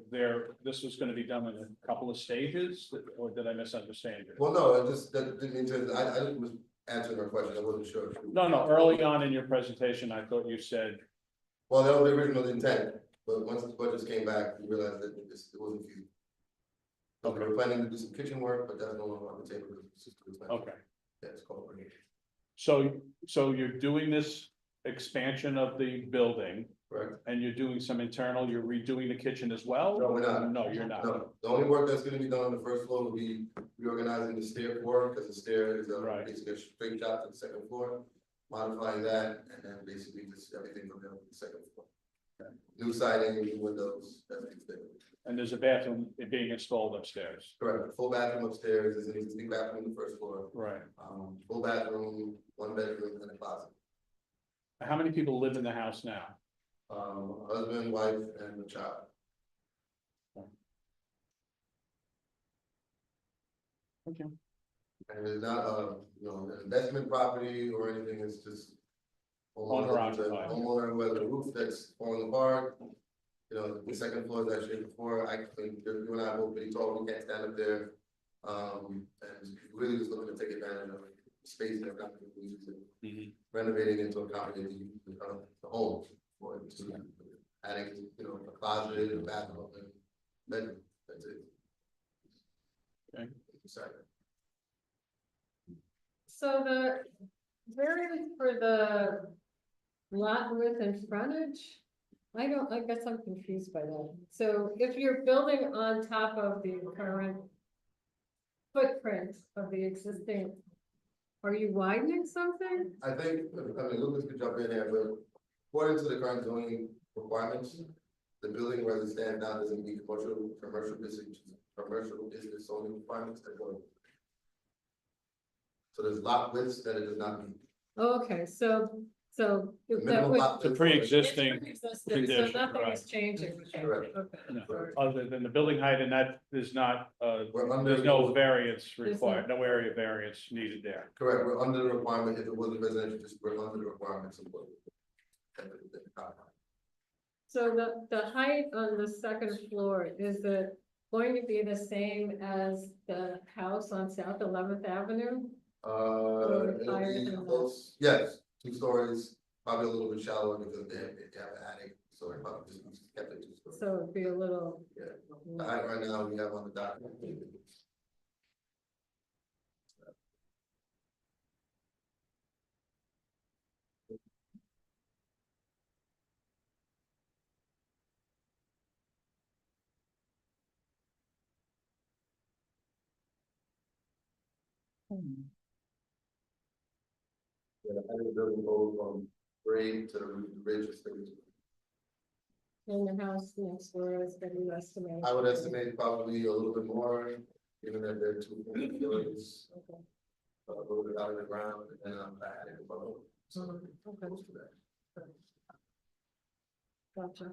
this was gonna be done in a couple of stages, or did I misunderstand you? Well, no, I just, that didn't mean to, I just was answering her question, I wasn't sure. No, early on in your presentation, I thought you said, Well, that was the original intent, but once the budgets came back, we realized that it wasn't feasible. So we were planning to do some kitchen work, but that's no longer on the table because it's just too expensive. okay, Yeah, it's called. so you're doing this expansion of the building, Correct. and you're doing some internal, you're redoing the kitchen as well? No, we're not. No, you're not. No, the only work that's gonna be done on the first floor will be reorganizing the stair floor, because the stair is Right. basically a straight shot to the second floor. Modifying that, and then basically just everything from there to the second floor. New siding, new windows, that's it. And there's a bathroom being installed upstairs. Correct, full bathroom upstairs, there's an existing bathroom on the first floor. Right. Full bathroom, 1 bedroom and a closet. How many people live in the house now? Husband, wife, and a child. Okay. And it's not, an investment property or anything, it's just. Owner occupied. Homeowner, whether the roof that's falling apart. The second floor that I shared before, I think, you and I are both pretty tall, we can't stand up there. And really just looking to take advantage of space that got renovating into accommodating the home. For it to adding, a closet, a bathroom, and bedroom, that's it. Okay. Sorry. So the variance for the lot width and frontage, I guess I'm confused by that. So if you're building on top of the current footprint of the existing, are you widening something? I think, Lucas could jump in here, but according to the current zoning requirements, the building where it stands now doesn't meet commercial business zoning requirements that go. So there's lot widths that it does not meet. Okay, so The that minimum would. lot It's a width- pre-existing, It's pre-existing, so condition, nothing right. is changing. with that. Correct. Okay. no, all right. other than the building height, and that is not, We're under. there's no variance There's required, no area variance needed there. Correct, we're under the requirement, if it was a residential district, we're under the requirements of what. So the height on the second floor, is it going to be the same as the house on South 11th Avenue? It'll higher be than that? close, yes, 2 stories, probably a little bit shallower because they have an attic, so it probably just kept it 2 stories. So it'd be a little. The height right now, we have on the document. Yeah, the height of the building goes from grade to the ridge of stage. And the house next door is gonna be estimated. I would estimate probably a little bit more, given that they're 2 stories, Okay. a little bit out of the ground, and then I'm adding above. So Okay. close to that. Gotcha.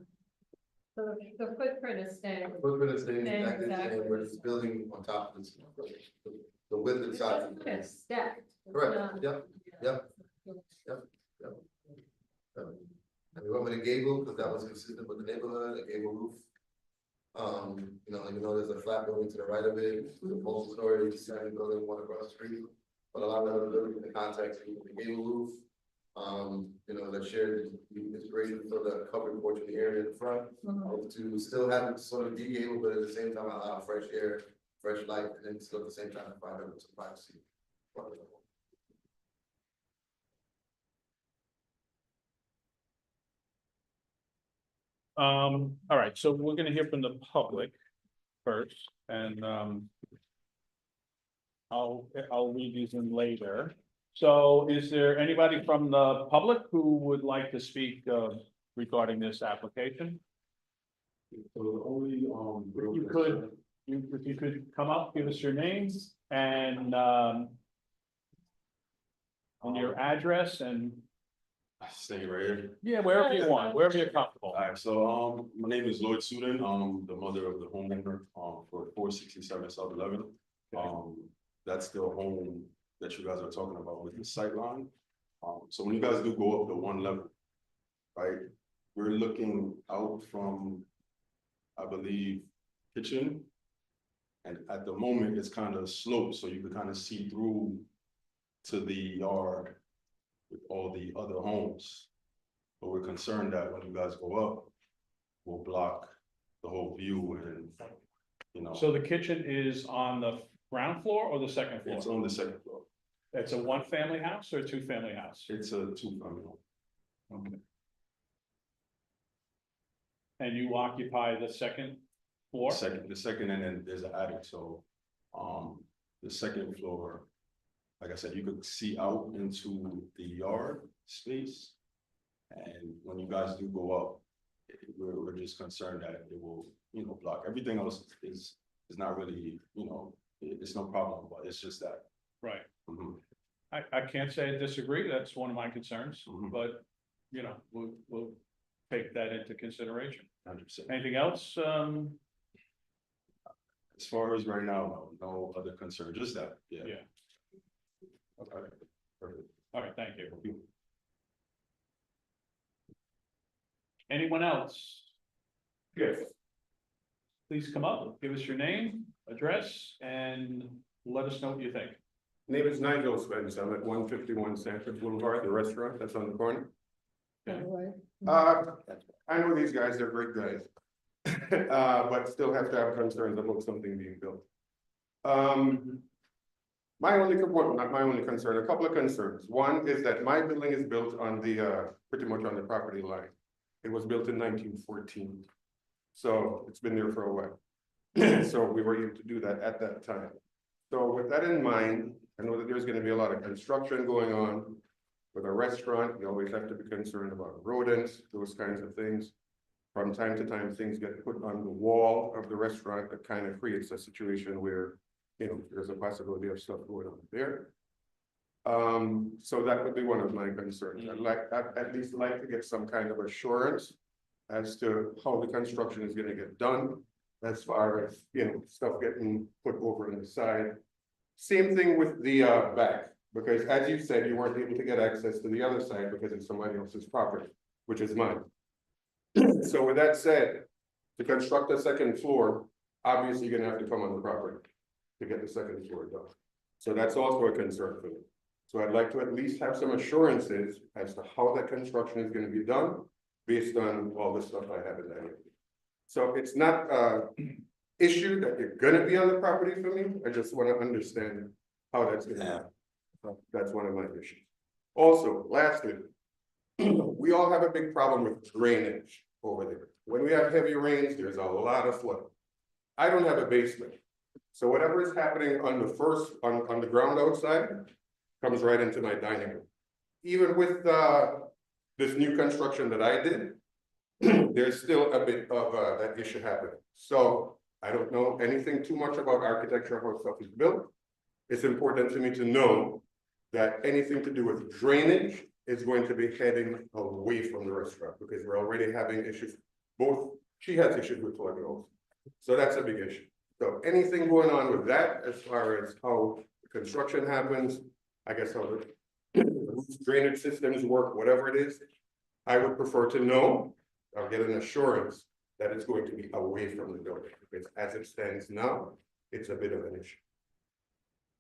So the footprint is staying. Footprint is staying Staying exactly the same, exactly. we're just building on top of this, the width and size. It's stacked. It's Correct, not- yep. And we went with a gable, because that was consistent with the neighborhood, a gable roof. Even though there's a flat building to the right of it, the multi-story, second building, one across the street. But a lot of the other buildings in the context, with the gable roof. That shared the inspiration for the covered porch in the area in the front. Mhm. To still have it sort of de-gable, but at the same time allow fresh air, fresh light, and then still at the same time provide them some privacy. All right, so we're gonna hear from the public first, and, I'll read these in later. So is there anybody from the public who would like to speak, regarding this application? So the only, If you could come up, give us your names and your address and, stay right here. yeah, wherever you want, wherever you're comfortable. Alright, so, my name is Lloyd Suden, the mother of the homeowner, for 467 South 11. That's the home that you guys are talking about with the sight line. So when you guys do go up the 1 level, right, we're looking out from, I believe, kitchen. And at the moment, it's kind of sloped, so you can kind of see through to the yard with all the other homes. But we're concerned that when you guys go up, we'll block the whole view and, So the kitchen is on the ground floor or the second floor? it's on the second floor. It's a 1-family house or a 2-family house? It's a 2-family home. Okay. And you occupy the second floor? The second, and then there's an attic, so, the second floor, like I said, you could see out into the yard space. And when you guys do go up, we're just concerned that it will, block. Everything else is not really, it's no problem, but it's just that. Right. Mhm. I can't say I disagree. That's one of my concerns, Mhm. but, we'll take that into consideration. 100%. Anything else? As far as right now, no other concern, just that, yeah. Yeah. Okay, perfect. All right, thank you. Thank you. Anyone else? Yes. Please come up, give us your name, address, and let us know what you think. Name is Nigel Spence. I'm at 151 Sanford Boulevard, the restaurant that's on the corner. By the way. I know these guys, they're great guys. But still have to have concerns about something being built. My only, well, not my only concern, a couple of concerns. One is that my building is built on the, pretty much on the property line. It was built in 1914. So it's been there for a while. So we were able to do that at that time. So with that in mind, I know that there's gonna be a lot of construction going on. With a restaurant, you always have to be concerned about rodents, those kinds of things. From time to time, things get put on the wall of the restaurant that kind of creates a situation where, there's a possibility of stuff going on there. So that would be one of my concerns. I'd at least like to get some kind of assurance as to how the construction is gonna get done, as far as, you know, stuff getting put over on the side. Same thing with the back, because as you said, you weren't able to get access to the other side because it's somebody else's property, which is mine. So with that said, to construct a second floor, obviously you're gonna have to come on the property to get the second floor done. So that's also a concern for me. So I'd like to at least have some assurances as to how that construction is gonna be done based on all the stuff I have in that area. So it's not issue that you're gonna be on the property for me. I just wanna understand how that's gonna happen. That's one of my issues. Also, lastly, we all have a big problem with drainage over there. When we have heavy rains, there's a lot of flooding. I don't have a basement. So whatever is happening on the first, on the ground outside, comes right into my dining room. Even with this new construction that I did, there's still a bit of that issue happening. So I don't know anything too much about architecture, how stuff is built. It's important to me to know that anything to do with drainage is going to be heading away from the restaurant, because we're already having issues. She has issues with flooding also. So that's a big issue. So anything going on with that, as far as how the construction happens, I guess how the drainage systems work, whatever it is, I would prefer to know, or get an assurance that it's going to be away from the building, because as it stands now, it's a bit of an issue.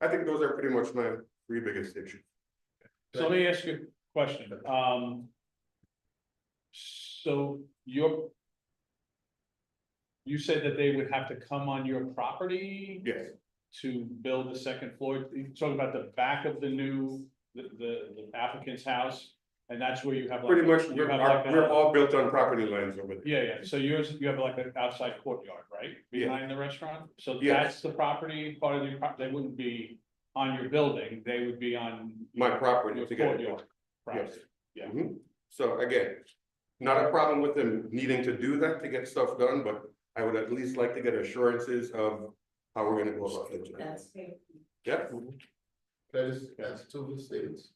I think those are pretty much my 3 biggest issues. So let me ask you a question. So you said that they would have to come on your property? Yes. To build the second floor? You're talking about the back of the new, the applicant's house? And that's where you have like. Pretty much, you have like we're a- all built on property lines over there. Yeah, so you have like an outside courtyard, right? Behind the restaurant? So Yes. that's the property, part of the, they wouldn't be on your building, they would be on. My property Your to get it courtyard. done. Right, Yes. yeah. Mhm. So again, not a problem with them needing to do that to get stuff done, but I would at least like to get assurances of how we're gonna go about it. That's fair. Yep. Can I just ask 2 of the statements?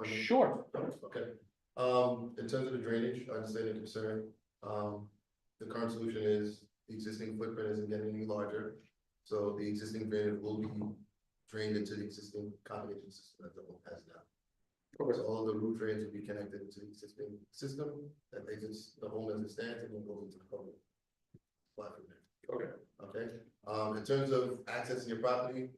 Sure. Okay, in terms of the drainage, I understand the concern. The current solution is the existing footprint isn't getting any larger. So the existing drainage will be drained into the existing combination system that the home has now. So all the roof drains will be connected to the existing system that exits the home as it stands and then goes into the public. Okay. Okay, in terms of accessing your property,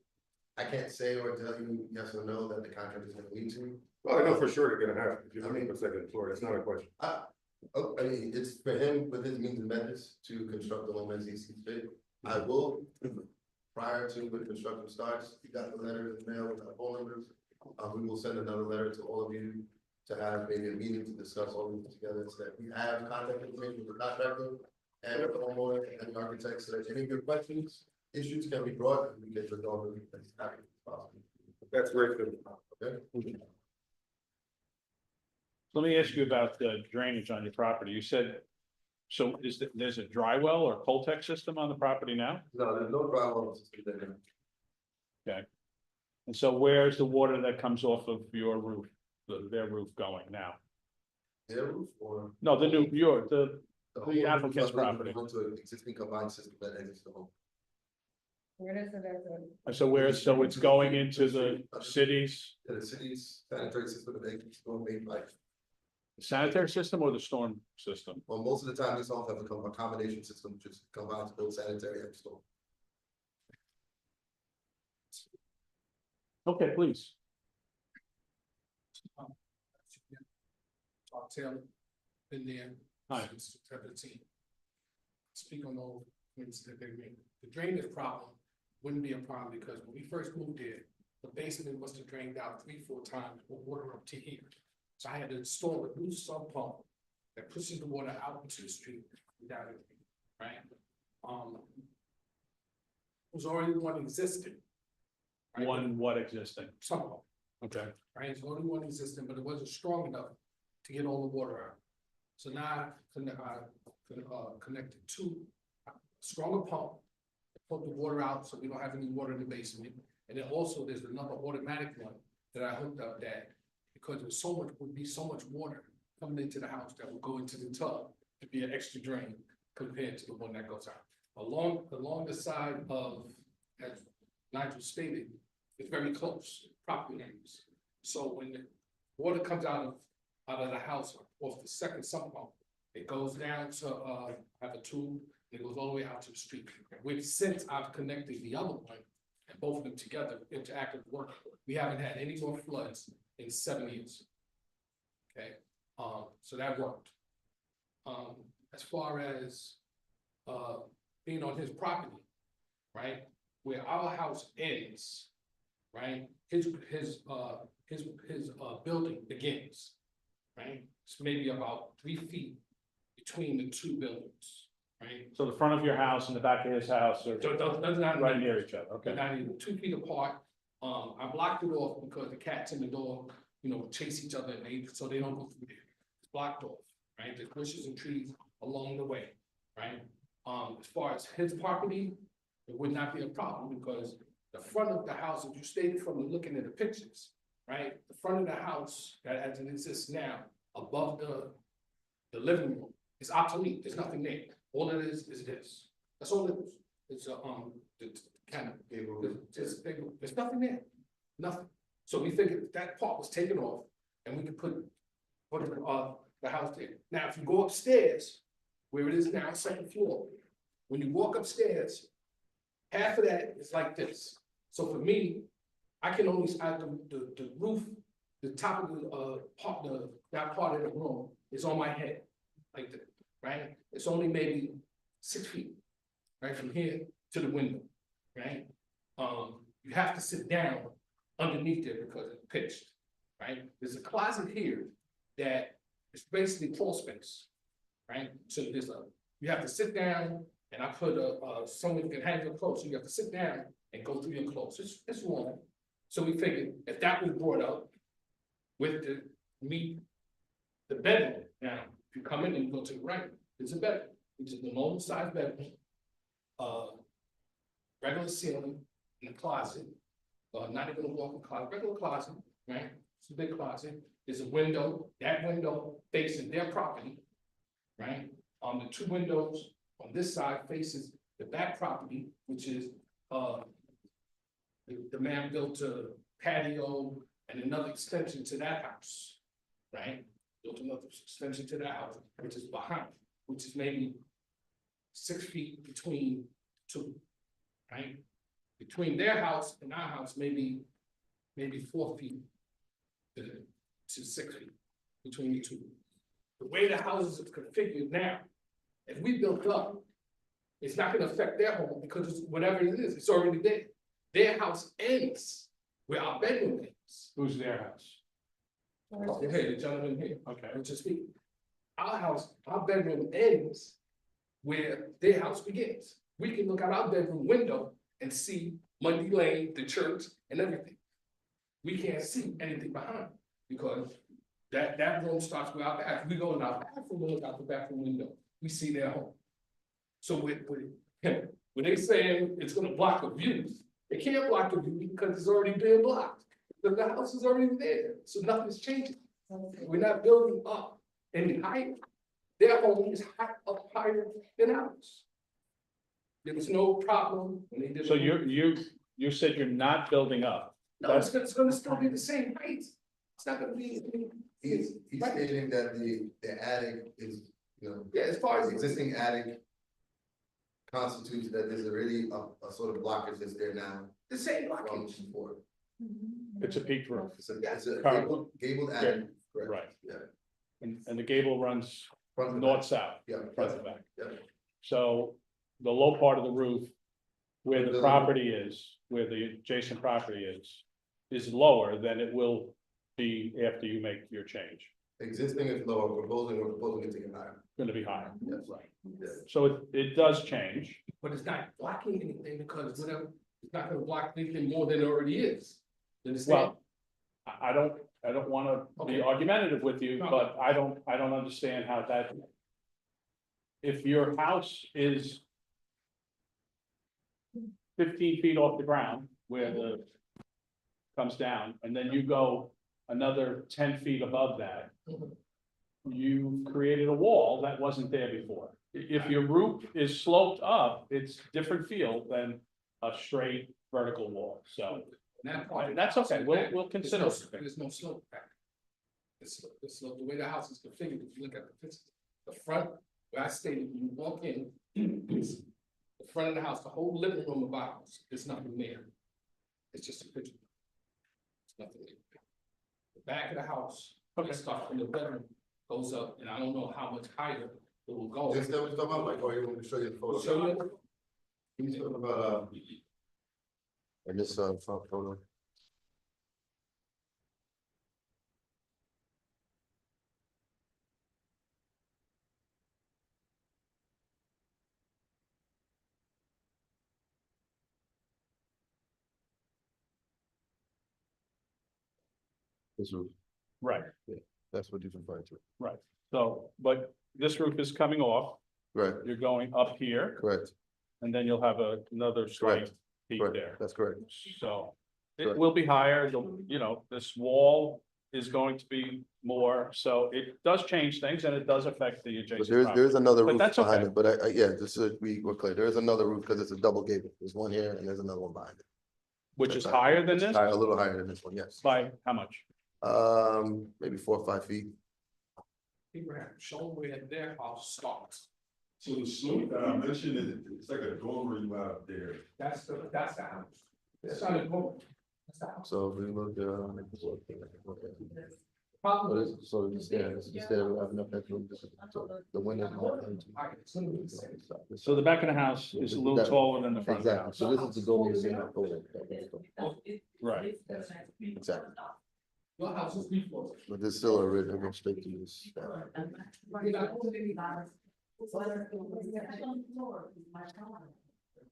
I can't say or tell you yes or no that the contractor is gonna need to. Well, I know for sure they're gonna have, if you're looking for second floor, that's not a question. Oh, I mean, it's for him with his means and methods to construct the home as he sees fit. I will, prior to when construction starts, you got the letter in the mail with our phone numbers. We will send another letter to all of you to have maybe a meeting to discuss all of this together, so that we have contact information with the contractor and with the homeowner and the architect, so that any of your questions, issues can be brought and we get resolved as quickly as possible. That's great. Okay? Let me ask you about the drainage on your property. You said, so there's a dry well or Coltech system on the property now? No, there's no drywall system there. And so where's the water that comes off of your roof, their roof going now? Their roof or? No, the new, the whole applicant's roof is property. going to an existing combined system that exits the home. Where does it exit? So it's going into the city's Yeah, the city's sanitary system that exits the home main pipe. sanitary system or the storm system? Well, most of the time, these homes have a combination system, which is combined to build sanitary and storm. Okay, please. Taylor, been there Hi. since 2017. Speak on those things that they made. The drainage problem wouldn't be a problem because when we first moved there, the basement was drained out 3-4 times with water up to here. So I had to install a new sump pump that pushes the water out into the street without it, right? Was already one existing. right? One what existing? Sump pump. Okay. Right, it's only one existing, but it wasn't strong enough to get all the water out. So now I connected to a stronger pump, pump the water out, so we don't have any water in the basement. And then also, there's another automatic one that I hooked up that, because there's so much, would be so much water coming into the house that would go into the tub to be an extra drain compared to the one that goes out. Along the side of, as Nigel stated, it's very close, property lines. So when the water comes out of the house off the second sump pump, it goes down to, have a tube, and it goes all the way out to the street. Which since I've connected the other one, and both of them together into active work, we haven't had any more floods in 7 years. Okay, so that worked. As far as, being on his property, right, where our house ends, right, his building begins, right? It's maybe about 3 feet between the two buildings, right? So the front of your house and the back of his house are So that's not right near each other, They're okay? not even 2 feet apart. I blocked it off because the cats in the door, chase each other and so they don't go through there. It's blocked off, right? There's bushes and trees along the way, right? As far as his property, it would not be a problem because the front of the house, if you stated from looking at the pictures, right? The front of the house that as it exists now, above the living room, is obsolete. There's nothing there. All it is this. That's all it is. It's kind of, there's nothing there, nothing. So we figured that part was taken off and we could put the house there. Now, if you go upstairs, where it is now, second floor, when you walk upstairs, half of that is like this. So for me, I can only, the roof, the top of that part of the room is on my head, like that, right? It's only maybe 6 feet, right, from here to the window, right? You have to sit down underneath there because it's pitched, right? There's a closet here that is basically crawl space, right? So you have to sit down and I put someone can hang your clothes, so you have to sit down and go through your clothes. It's long. So we figured if that was brought up with the bedroom. Now, if you come in and you go to the right, there's a bedroom, which is the normal size bedroom. Regular ceiling in a closet, not even a walk-in closet, regular closet, right? It's a big closet. There's a window, that window facing their property, right? The 2 windows on this side faces the back property, which is, the man built a patio and another extension to that house, right? Built another extension to that house, which is behind, which is maybe 6 feet between 2, right? Between their house and our house, maybe 4 feet to 6 feet between the two. The way the houses are configured now, if we built up, it's not gonna affect their home because it's whatever it is, it's already there. Their house ends where our bedroom ends. Who's their house? Hey, the gentleman here, Okay, I'm just speaking. Our house, our bedroom ends where their house begins. We can look out our bedroom window and see Mundy Lane, the church, and everything. We can't see anything behind because that room starts with our bath. We go in our bathroom, we look out the bathroom window, we see their home. So when they saying it's gonna block a view, it can't block a view because it's already been blocked. The house is already there, so nothing's changing. We're not building up any height. Their home is up higher than ours. There was no problem when they did. so you said you're not building up. No, it's gonna still be the same height. It's not gonna be. He's stating that the attic is, Yeah, as far as. the existing attic constitutes that there's already a sort of blockage that's there now The same from blockage. before. It's a peaked roof, It's a Current. gabled attic. correct? right? Yeah. And the gable runs Front to north-south, back. Yeah. front to back. Yeah. So the low part of the roof, where the The- property is, where the adjacent property is lower than it will be after you make your change. Existing is lower, we're proposing it to get higher. Gonna be higher. Yes. Right. Yes. So it does change. But it's not blocking anything because whatever, it's not gonna block anything more than it already is. You understand? Well, I don't wanna Okay. be argumentative with you, No. but I don't understand how that. If your house is 15 feet off the ground where the. Comes down, and then you go another 10 feet above that. You've created a wall that wasn't there before. If your roof is sloped up, it's different feel than a straight vertical wall, so. That's okay, we'll consider it. There's no slope back. The way the house is configured, if you look at the picture, the front, where I stated, when you walk in, it's the front of the house, the whole living room of our house, there's nothing there. It's just a picture. It's nothing there. The back of the house, it starts from the bedroom, goes up, and I don't know how much higher it will go. Is that what you're talking about, Mike, or you want me to show you the photo? So you- He's talking about, And this, front photo. This roof, Right, that's what you're referring to. so, but this roof is coming off, Right, you're going up here, correct, and then you'll have another slight Correct. peak correct, there. that's correct. So it Correct. will be higher, this wall is going to be more, so it does change things and it does affect the But adjacent there's property. another But roof that's behind okay. it, but yeah, just so we're clear, there is another roof because it's a double gable. There's one here and there's another one behind it. Which is higher than this, A little higher than this one, yes. by how much? Maybe 4 or 5 feet. Abraham, show them where their house starts. So the slope that I mentioned is, it's like a dormer you have there. That's the house. That's not a home. That's the house. So if we look, Problem but is, it's, so it's there, it's there, we have enough bedroom, so the windows. it's literally the same. So the back of the house is a little taller than the front of the Exactly, house. so this is the door you see in the photo. Right. Exactly, Your house is 3 floors. but there's still a ridge, I'm going straight to this.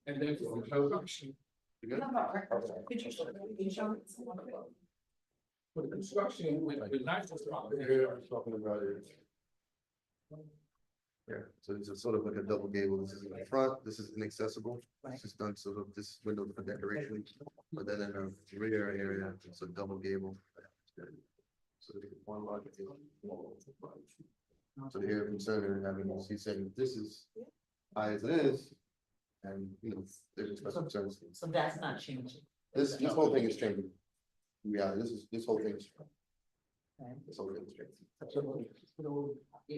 And then for the construction, You good? for the construction, with nice property. Here, I'm talking about it. Yeah, so this is sort of like a double gable, this is in the front, this is inaccessible, this is done sort of this window for decoration, but then in the rear area, it's a double gable. So there's one large gable. So here concern is having, he's saying this is high as it is, and you know, there's special concerns. So that's not changing. This whole thing is changing. Yeah, this whole thing is. This whole thing is changing.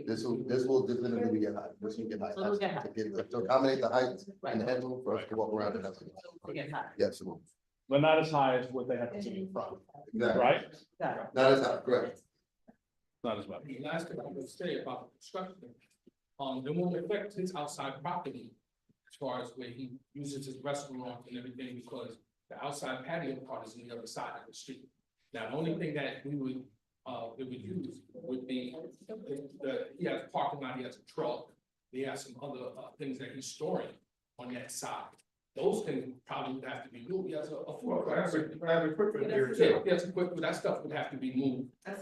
This will definitely get high, this will get high. So it'll get high. To accommodate the height and the headroom for us to walk around and have. Yes, it will. But not as high as what they have to see in front, Exactly. right? Not as high, correct. Not as much. The last thing I would say about the construction, it won't affect his outside property. As far as where he uses his restaurant and everything, because the outside patio part is on the other side of the street. Now, the only thing that we would use would be, he has a parking lot, he has a truck. He has some other, things that he's storing on that side. Those things probably would have to be moved, he has a food truck. I have equipment here Yeah, too. yes, equipment, that stuff would have to be moved. And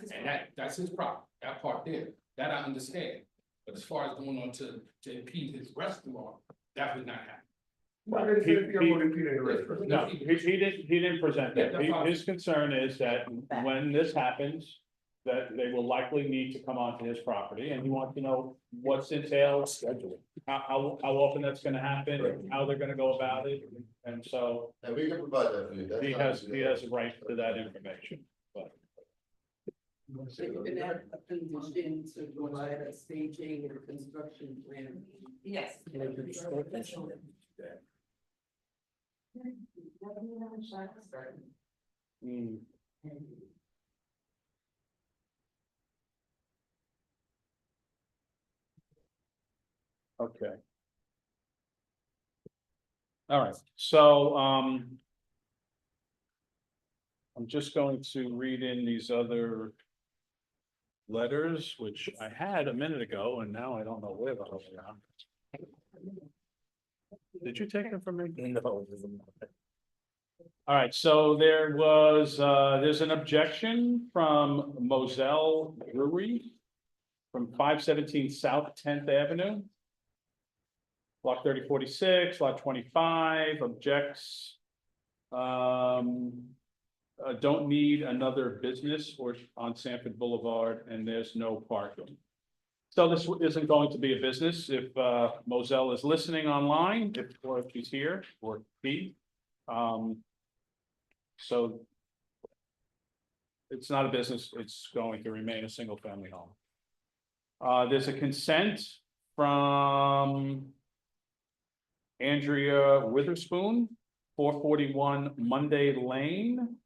that's his problem, that part there, that I understand. But as far as going on to impede his restaurant, that would not happen. But it's if you're going to be in a restaurant. No, he didn't present that. Yeah, that's fine. His concern is that when this happens, that they will likely need to come onto his property, and he wants to know what's entailed, how often that's gonna happen, how they're gonna go about it, and so And we can provide that for you. That's he not- has a right to that information. So you can add a condition to provide a staging and construction plan. Yes. Hmm. Okay. All right, so, I'm just going to read in these other letters, which I had a minute ago, and now I don't know where the hell they are. Did you take them from me? No. All right, so there was, there's an objection from Moselle Brewery from 517 South 10th Avenue. Block 3046, lot 25, objects. Don't need another business or on Sanford Boulevard, and there's no parking. So this isn't going to be a business if Moselle is listening online, or if she's here, or he. So it's not a business, it's going to remain a single family home. There's a consent from Andrea Witherspoon, 441 Monday Lane.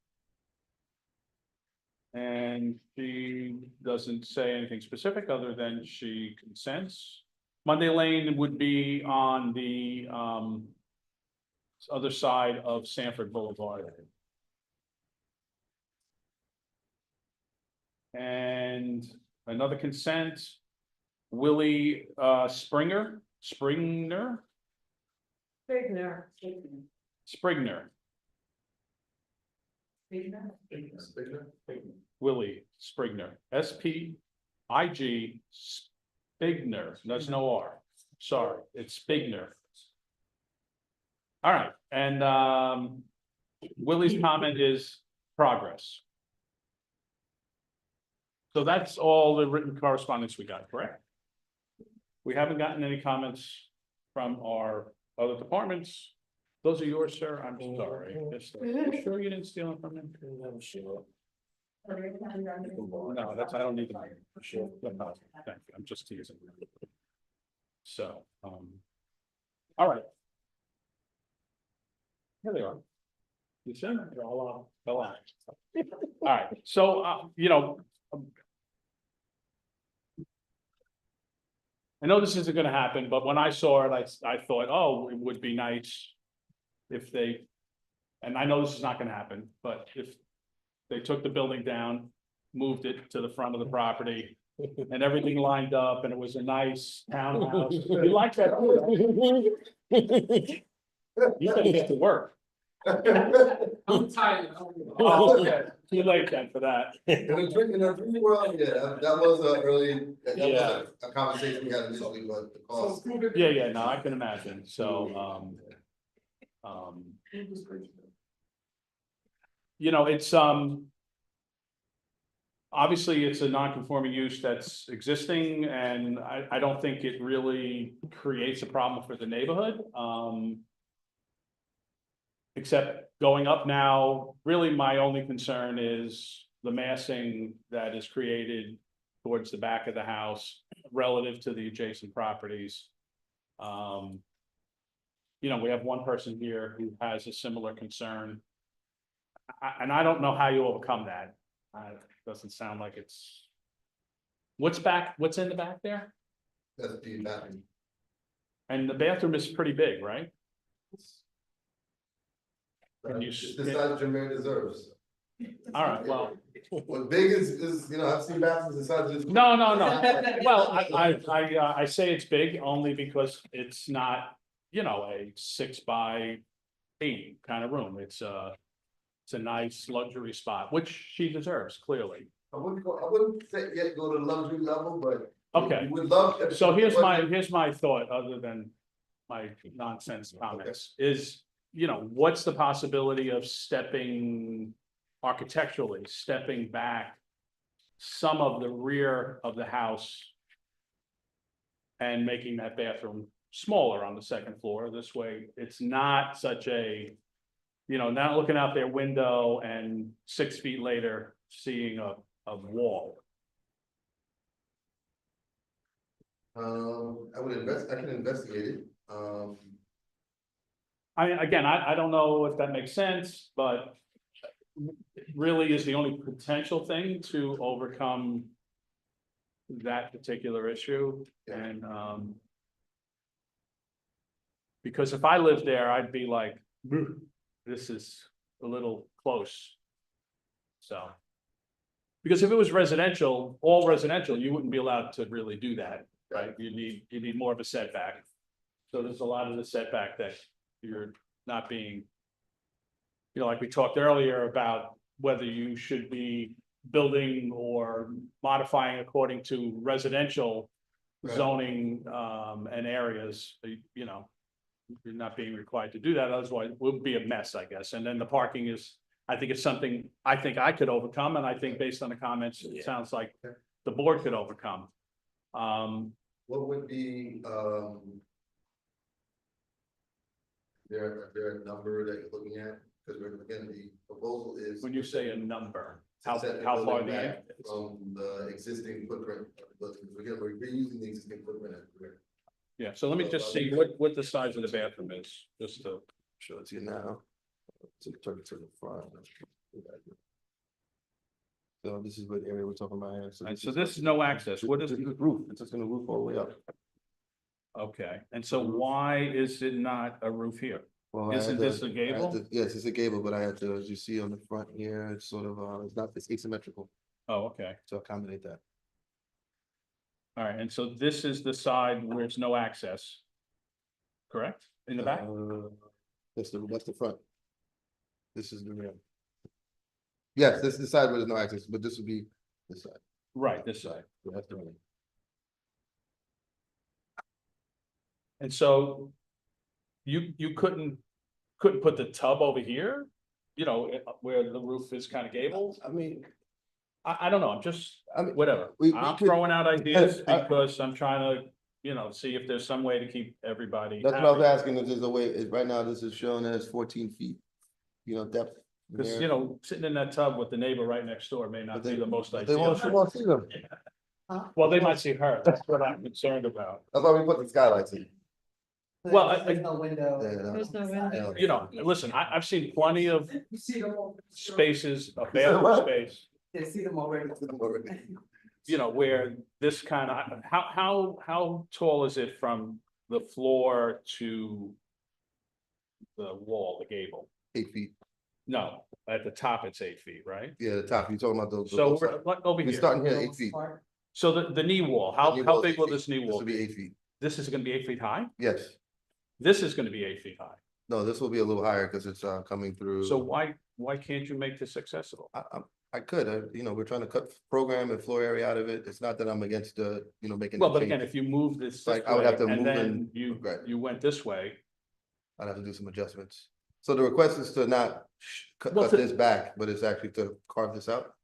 And she doesn't say anything specific other than she consents. Monday Lane would be on the other side of Sanford Boulevard. And another consent, Willie Springer. Willie Sprigner, S-P-I-G, Spigner, there's no R, sorry, it's Spigner. All right, and Willie's comment is progress. So that's all the written correspondence we got, correct? We haven't gotten any comments from our other departments. Those are yours, sir, I'm sorry. You sure you didn't steal them from him? I'm sure. No, that's, I don't need them. Sure. Thank you, I'm just teasing. So, all right. Here they are. You see, they're all on. All right, so, you know. I know this isn't gonna happen, but when I saw it, I thought, oh, it would be nice if they, and I know this is not gonna happen, but if they took the building down, moved it to the front of the property, and everything lined up, and it was a nice townhouse. You like that? You gotta get to work. I'm tired. Oh, okay. Too late then for that. In a dream world, yeah, that was a early, that Yeah. was a conversation we had initially, but the cost. Yeah, no, I can imagine, so, you know, it's, obviously, it's a non-conforming use that's existing, and I don't think it really creates a problem for the neighborhood, except going up now, really my only concern is the massing that is created towards the back of the house relative to the adjacent properties. You know, we have one person here who has a similar concern. And I don't know how you overcome that. Doesn't sound like it's. What's in the back there? That's the bathroom. And the bathroom is pretty big, right? Can you It's the size Jameer deserves. All right, well. What big is, you know, I've seen bathrooms the size of this. No. Well, I say it's big only because it's not, you know, a 6x8 kind of room. It's a nice luxury spot, which she deserves, clearly. I wouldn't say yet go to the luxury level, but. Okay. Would love. So here's my thought, other than my nonsense comments, is, you know, what's the possibility of architecturally stepping back some of the rear of the house and making that bathroom smaller on the second floor? This way, it's not such a, you know, not looking out their window and 6 feet later, seeing a wall. I can investigate it. I mean, again, I don't know if that makes sense, but it really is the only potential thing to overcome that particular issue. And because if I lived there, I'd be like, this is a little close. So, because if it was residential, all residential, you wouldn't be allowed to really do that, right? You need more of a setback. So there's a lot of the setback that you're not being, you know, like we talked earlier about whether you should be building or modifying according to residential Right. zoning, and areas, you know, you're not being required to do that, otherwise it would be a mess, I guess. And then the parking is, I think it's something I think I could overcome, and I think based on the comments, it sounds like the board could overcome. What would be, there a number that you're looking at? Because we're, again, the proposal is. when you say a number, to how, set the how far building the, back From the existing footprint of the building, again, we're reusing the existing footprint at the rear. yeah, so let me just see what the size of the bathroom is, just to. Show it to you now. To turn it to the front. So this is what area we're talking about here. So this is no access, what is, This roof, it's just gonna roof all the way up. okay, and so why is it not a roof here? Well, I Isn't had this to- a I had gable? to- Yes, it's a gable, but I had to, as you see on the front here, it's sort of, it's not, it's asymmetrical Oh, okay, to accommodate that. all right, and so this is the side where it's no access. Correct, in the back? That's the front. This is the rear. Yes, this is the side where there's no access, but this would be this side. Right, this side. Yeah, that's the rear. And so you couldn't put the tub over here? You know, where the roof is kind of gabled? I mean, I don't know, I'm just, I mean, whatever. we I'm could- throwing out ideas I- because I'm trying to, you know, see if there's some way to keep everybody that's what I was happy. asking, if there's a way, right now this is shown as 14 feet, depth. Because, here. you know, sitting in that tub with the neighbor right next door may But not they- be the most but they won't ideal. see them. Well, they might see her, that's what I'm concerned about. That's why we put the skylights in. Well, There's no window. There's no window. You know, listen, I've seen plenty of You see them all. spaces, a bathroom What? space, You see them already. you know, where this kind of, how tall is it from the floor to the wall, the gable? 8 feet. No, at the top it's 8 feet, right? Yeah, the top, you're talking about the. So we're over We're here. starting here at 8 feet. So the knee wall, The how knee wall is big 8 will feet. this knee This wall will be? be 8 feet. This is gonna be 8 feet high? Yes. This is gonna be 8 feet high. No, this will be a little higher because it's coming through. So why can't you make this accessible? I could, we're trying to cut program and floor area out of it. It's not that I'm against making. Well, the but change. again, if you move this Like, way I would have to and move then and- you right. went this way, I'd have to do some adjustments. So the request is to not cut Well, to- this back, but it's actually to carve this out?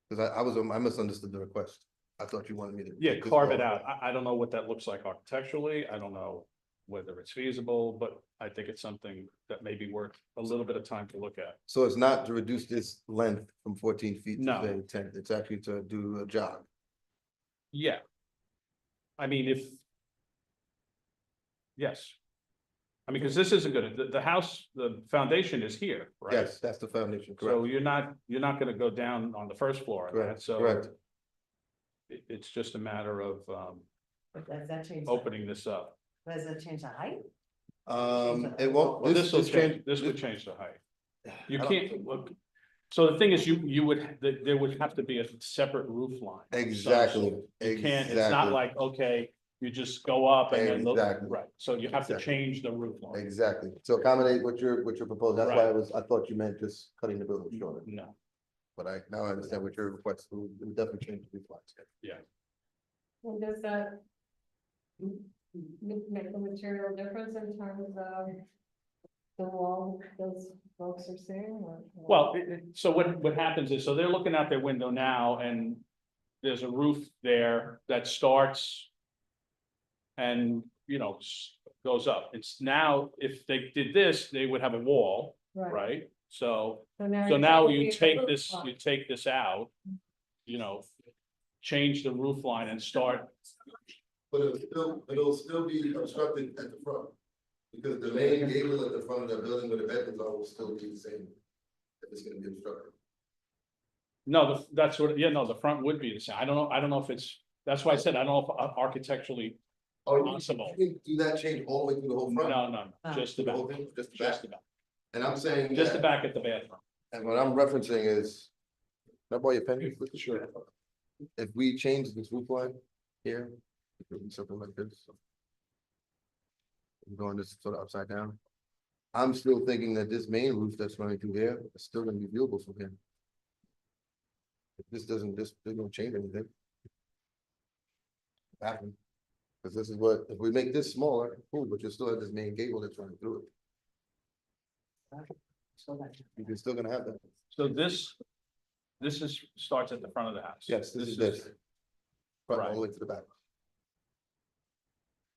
Because I misunderstood the request. I thought you wanted me to. yeah, take this carve it off. out. I don't know what that looks like architecturally. I don't know whether it's feasible, but I think it's something that may be worth a little bit of time to look at. So it's not to reduce this length from 14 feet to No. say 10, it's actually to do a job. Yeah. I mean, yes. I mean, because this isn't gonna, the house, the foundation is here, right? Yes, that's the foundation, So correct, you're not gonna go down on the first floor of that, correct, so. correct. It's just a matter of, But does that change? opening this up. Does that change the height? It won't, Well, this will just change. this would change the height. You I don't- can't, look, so the thing is, you would, there would have to be a separate roof line. of some Exactly, sort. You can't, it's not exactly. like, okay, you just go up and then, look Exactly. right, so you have to Exactly. change the roof line. Exactly, to accommodate what you're proposing, that's why Right. I thought you meant just cutting the building shorter, No, but now I understand what your request, it would definitely change the roof lines. And does that make a material difference in terms of the wall those folks are seeing or? well, so what happens is, so they're looking out their window now and there's a roof there that starts and, you know, goes up. It's now, if they did this, they would have a wall, right? So So now. So you're now taking you the take roof this, off. you take this out, you know, change the roof line and start, But it'll still be obstructed at the front. Because the main gable at the front of the building where the bedrooms are will still be the same. It's gonna be obstructed. no, that's what, yeah, no, the front would be the same. I don't know if it's, that's why I said, I don't know if architecturally, Oh, you Possible. can do that change all the way through the whole front? no, just the The back, whole thing, just the just back? the back, And I'm saying. just the that- back at the bathroom. And what I'm referencing is, can I borrow your pen? Sure. If we change this roof line here, it could be something like this. I'm going this sort of upside down. I'm still thinking that this main roof that's running through here is still gonna be viewable from here. If this doesn't change anything. happen. Cause this is what, if we make this smaller, cool, but you still have this main gable that's running through it. You're still gonna have that. So this starts at the front of the house. Yes, this is this. Front all Right. the way to the back.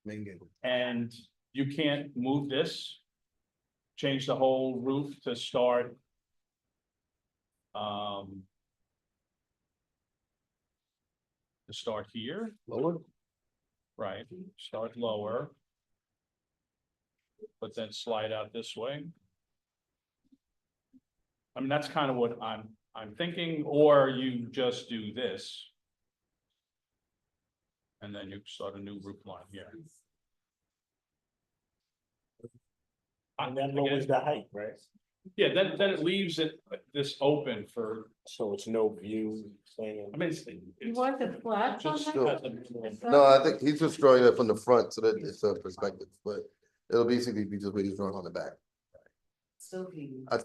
Main gable. And you can't move this, change the whole roof to start. To start here, Lower? right, start lower. But then slide out this way. I mean, that's kind of what I'm thinking, or you just do this. And then you start a new roof line here. And that lowers the height, right? Yeah, then it leaves this open for, So it's no view thing. I mean, it's. You want the flats on Just that? still, No, I think he's just drawing it from the front so that it's a perspective, but it'll basically be just what he's drawing on the back. Still be. But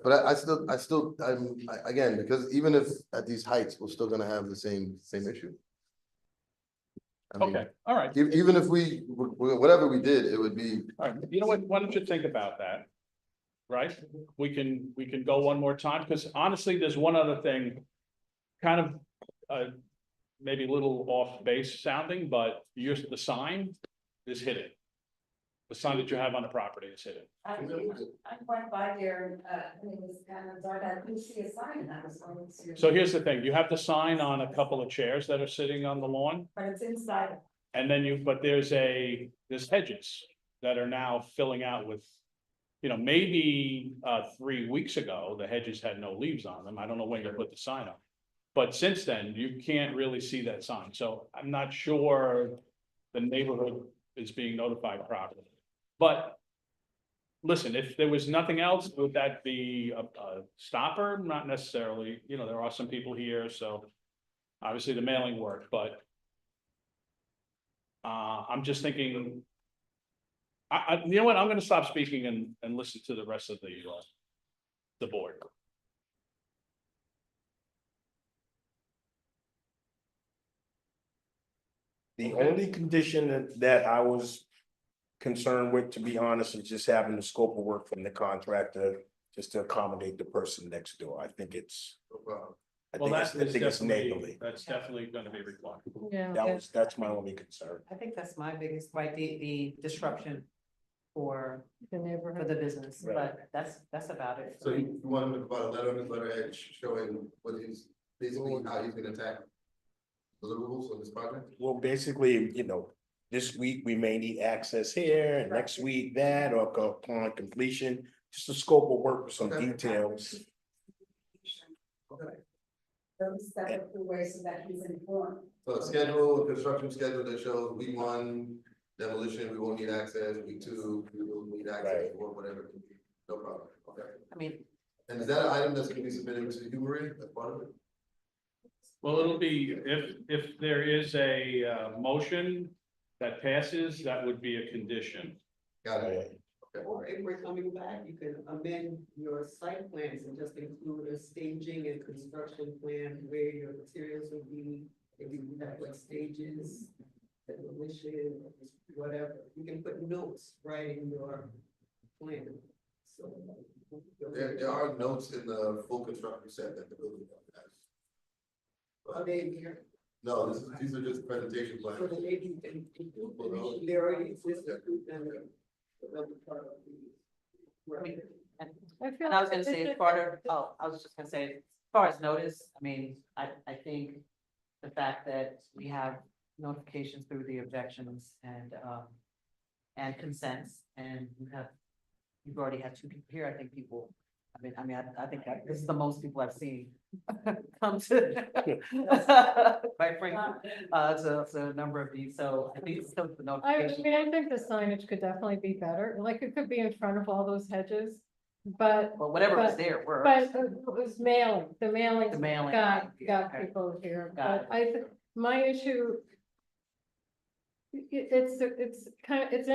again, because even if at these heights, we're still gonna have the same issue. I mean, okay, all right, even if whatever we did, it would be, all right, you know what, why don't you think about that? Right, we can go one more time, because honestly, there's one other thing. Kind of, maybe a little off base sounding, but the sign is hidden. The sign that you have on the property is hidden. I went by there, and it was kind of dark, I couldn't see a sign, and I was going to. So here's the thing, you have the sign on a couple of chairs that are sitting on the lawn, But it's inside. and then but there's hedges that are now filling out with. Maybe 3 weeks ago, the hedges had no leaves on them. I don't know when you put the sign up. But since then, you can't really see that sign, so I'm not sure the neighborhood is being notified properly. But listen, if there was nothing else, would that be a stopper? Not necessarily, there are some people here, so obviously the mailing worked, but I'm just thinking, you know what, I'm gonna stop speaking and listen to the rest of the board. The only condition that I was concerned with, to be honest, is just having the scope of work from the contractor, just to accommodate the person next door. I think it's, I think it's neighborly. That's definitely gonna be required. Yeah. That's my only concern. I think that's my biggest, right, the disruption for The neighborhood. the business, Right. but that's about it. so you want to put a letter on his letterhead showing what he's, basically how he's gonna attack deliverables on this project? Well, basically, this week we may need access here, and next week that, or upon completion, just a scope of work with some Okay. details. Those separate ways so that he's informed. So a schedule, a construction schedule that shows week 1, demolition, we won't need access, week 2, we will need access, or whatever it can be, no problem, okay? I mean, And is that an item that's gonna be submitted to you, Maria, as part of it? Well, it'll be, if there is a motion that passes, that would be a condition. Got it, okay. or if we're coming back, you can amend your site plans and just include a staging and construction plan where your materials will be. If you have like stages, demolition, whatever, you can put notes right in your plan, so. There are notes in the full construction set that the building has. Are they here? No, these are just presentation So plans. the maybe you can include them, they already exist, include them. They'll be part of the- I mean, I feel And I was like gonna say, it's as part of, I was just gonna say, as far as notice, I mean, I think the fact that we have notifications through the objections and consents, and you've already had 2 people here, I think people, I think this is the most people I've seen come to. Quite frankly, so a number of these, so I think it's still the I notification. mean, I think the signage could definitely be better, like it could be in front of all those hedges, but. Well, whatever was but- there works. But it was mailing, the mailing. The mailing, Got okay. people here, Got but my issue. It's kind of, it's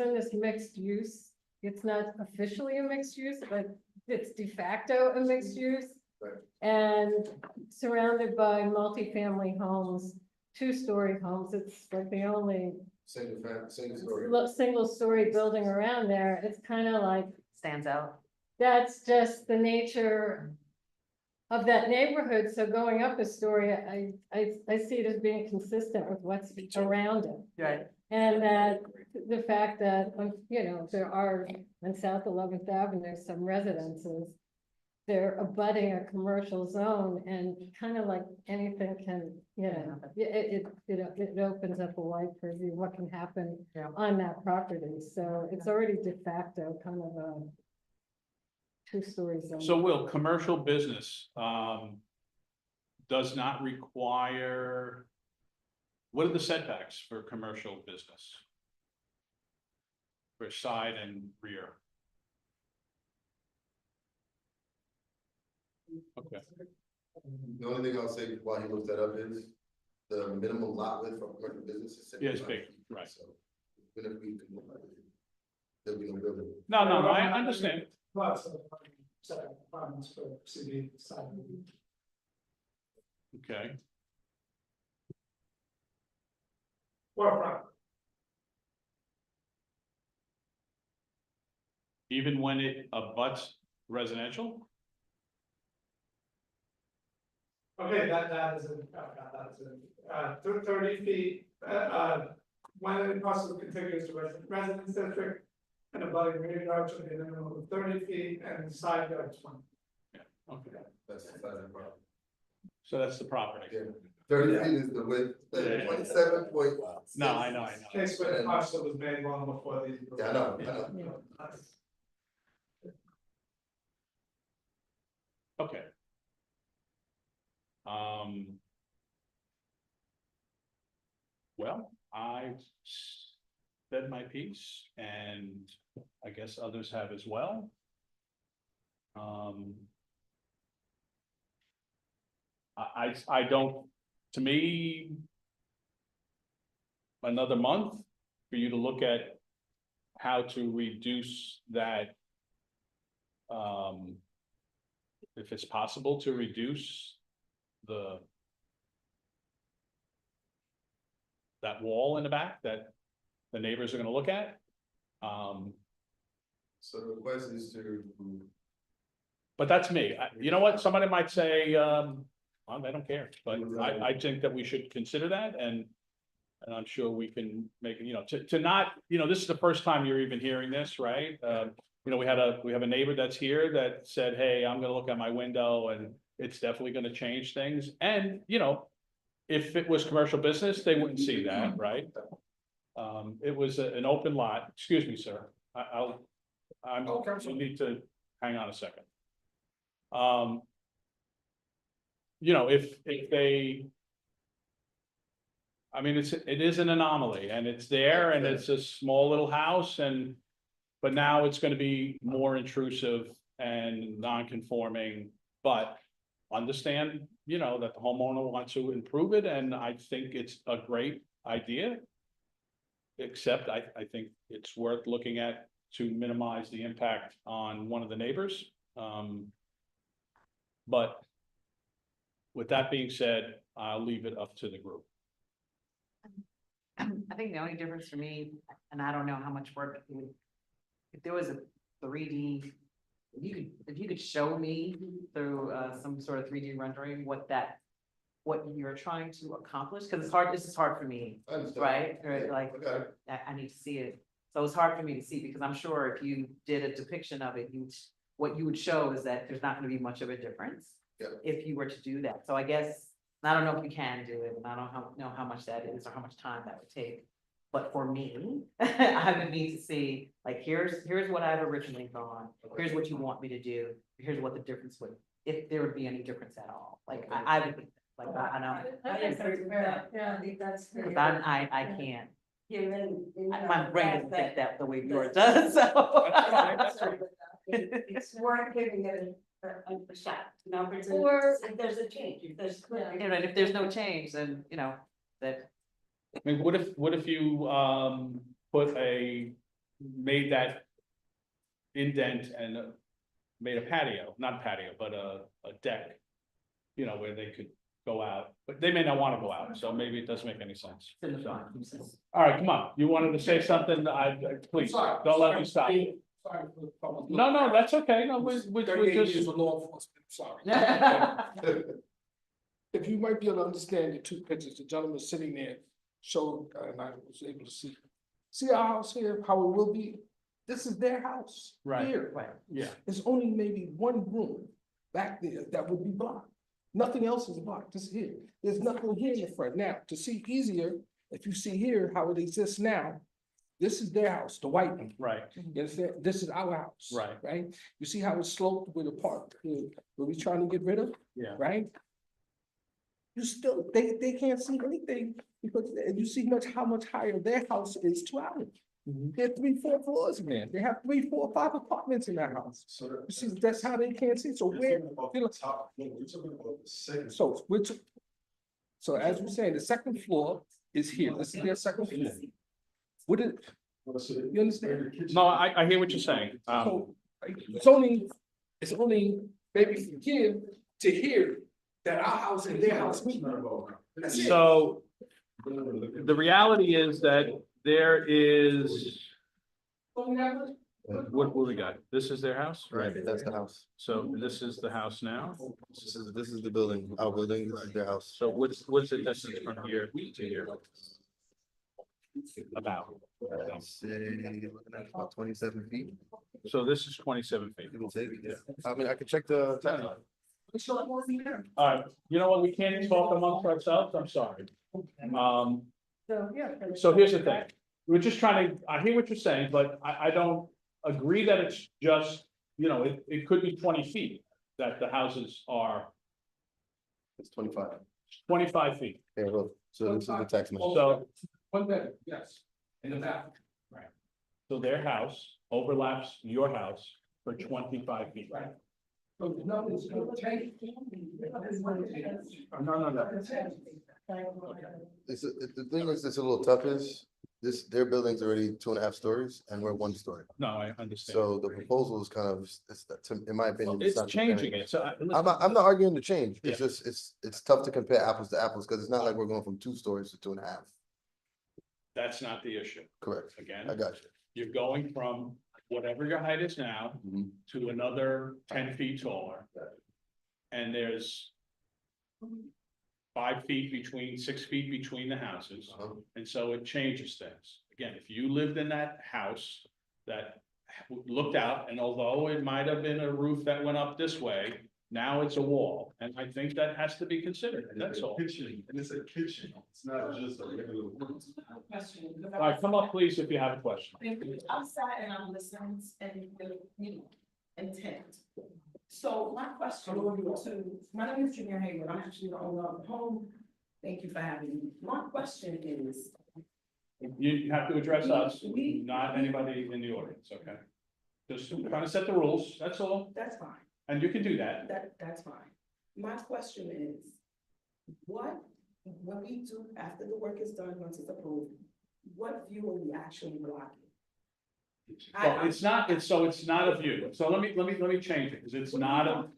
in this mixed use, it's not officially a mixed use, but it's de facto a mixed use. Right. And surrounded by multifamily homes two-story homes, it's like the only Single story. single-story building around there, it's kind of like, Stands out. that's just the nature of that neighborhood, so going up a story, I see it as being consistent with what's around it. Right. And that the fact that, you know, there are on South 11th Avenue, some residences. They're abutting a commercial zone and kind of like anything can, you know, it opens up a wide purview, of what can happen Yeah. on that property. So it's already de facto kind of a two-story zone. So Will, commercial business, does not require. What are the setbacks for commercial business? For side and rear? Okay, The only thing I'll say while he looks that up is the minimum lot width for commercial business is. Yeah, it's 75 big, feet, right. So, even if we can, there'll be no building. no, I understand, Lots of set requirements for CD side. okay, Or front. even when it abuts residential? Okay, that is a 30 feet, when it crosses contiguous to residence district. And abutting rear yard should be a minimum of 30 feet and side yards 20. Okay, That's the size of the property. so that's the property. Yeah, 30 feet is the width, Yeah. 27 point. No, I know. Case where the parcel was made long before these. Yeah, I know. Okay. Well, I said my piece and I guess others have as well. I don't, to me. Another month for you to look at how to reduce that. If it's possible to reduce that wall in the back that the neighbors are gonna look at. So the request is to, But that's me. You know what? Somebody might say, well, I don't care, but I think that we should consider that and I'm sure we can make, you know, to not, you know, this is the first time you're even hearing this, right? You know, we have a neighbor that's here that said, hey, I'm gonna look at my window and it's definitely gonna change things. And, you know, if it was commercial business, they wouldn't see that, right? It was an open lot. Excuse me, sir. You need to hang on a second. You know, if they. I mean, it is an anomaly and it's there and it's a small little house but now it's gonna be more intrusive and non-conforming, but understand, you know, that the homeowner wants to improve it and I think it's a great idea. Except I think it's worth looking at to minimize the impact on one of the neighbors. But with that being said, I'll leave it up to the group. I think the only difference for me, and I don't know how much work it would, if there was a 3D, if you could show me through some sort of 3D rendering what you're trying to accomplish, because this is hard for me, I understand. right? Yeah, Or like, okay. I need to see it. So it's hard for me to see because I'm sure if you did a depiction of it, what you would show is that there's not gonna be much of a difference. Yeah. If you were to do that. So I guess, I don't know if you can do it and I don't know how much that is or how much time that would take. But for me, I would need to see, like, here's what I've originally drawn. Here's what you want me to do. Here's what the difference would, if there would be any difference at all. Like, I would, like, I know. I think that's fair. Yeah, I think that's fair. Because I can't. Given. My brain doesn't think that the way yours does, so. It's worth giving it a shot, you know, if there's a change, if there's. You know, and if there's no change, then, you know, that, I mean, what if you made that indent and made a patio, not patio, but a deck. You know, where they could go out, but they may not want to go out, so maybe it doesn't make any sense. It's in the So, front. all right, come on, you wanted to say something, please, don't let me stop you. Sorry for the public. No, that's okay, no, we 38 years just, of law enforcement, sorry. If you might be able to understand the two pictures, the gentleman sitting there showed, and I was able to see. See our house here, how it will be? This is their house. Right. Here. Right. yeah, There's only maybe one room back there that would be blocked. Nothing else is blocked, just here. There's nothing here in the front. Now, to see easier, if you see here how it exists now, this is their house, the white one. right, You understand? This is our house. Right. Right? You see how it's sloped with the part, where we trying to get rid of, yeah, right? You still, they can't see anything because you see how much higher their house is to ours. They're 3, 4 floors, man. They have 3, 4, 5 apartments in their house. So You see, that's how they can't see. So You're where, talking about the top, no, you're talking about the second. so which, so as we're saying, the second floor is here. This is their second floor. What is, you understand? no, I hear what you're saying, So it's only maybe from here to here that our house and their house meet. That's it. so. The reality is that there is, what we got, this is their house? Right, that's the house. So this is the house now, This is the building, our building, this is their house. so what's the distance from here to here? About, Say, looking at about 27 feet. so this is 27 feet. Give or take, yeah. I mean, I could check the. All right, you know what, we can't talk amongst ourselves, I'm sorry. So, yeah. So here's the thing, we're just trying to, I hear what you're saying, but I don't agree that it's just, you know, it could be 20 feet. That the houses are It's 25. 25 feet, Yeah, look, so this is the tax map. so, 1 bedroom, yes, in the back. so their house overlaps your house for 25 feet. Right. So nothing's gonna change. No. The thing is, it's a little tough is, their building's already 2.5 stories and we're 1 story. No, I understand. So the proposal is kind of, in my opinion. It's not changing comparing- it, so. I'm not arguing the change. It's Yeah. just, it's tough to compare apples to apples because it's not like we're going from 2 stories to 2.5. That's not the issue, Correct. again. I got you. You're going from whatever your height is now Mhm. to another 10 feet taller. And there's 5 feet between, 6 feet between the houses, Uh-huh. and so it changes things. Again, if you lived in that house that looked out, and although it might have been a roof that went up this way, now it's a wall, and I think that has to be considered, that's all. Kitchen, and it's a kitchen, it's not just a regular room. All right, come up, please, if you have a question. I'm sat and I'm listening and, you know, intent. So my question to, my name is Junior Hayward, I'm actually the owner of the home. Thank you for having me. My question is, You have to address us, not anybody in the audience, okay? Just trying to set the rules, that's all, that's fine, and you can do that. that's fine. My question is, when we do, after the work is done, once it's approved, what view are we actually blocking? Well, it's not a view, so let me change it, because it's not a,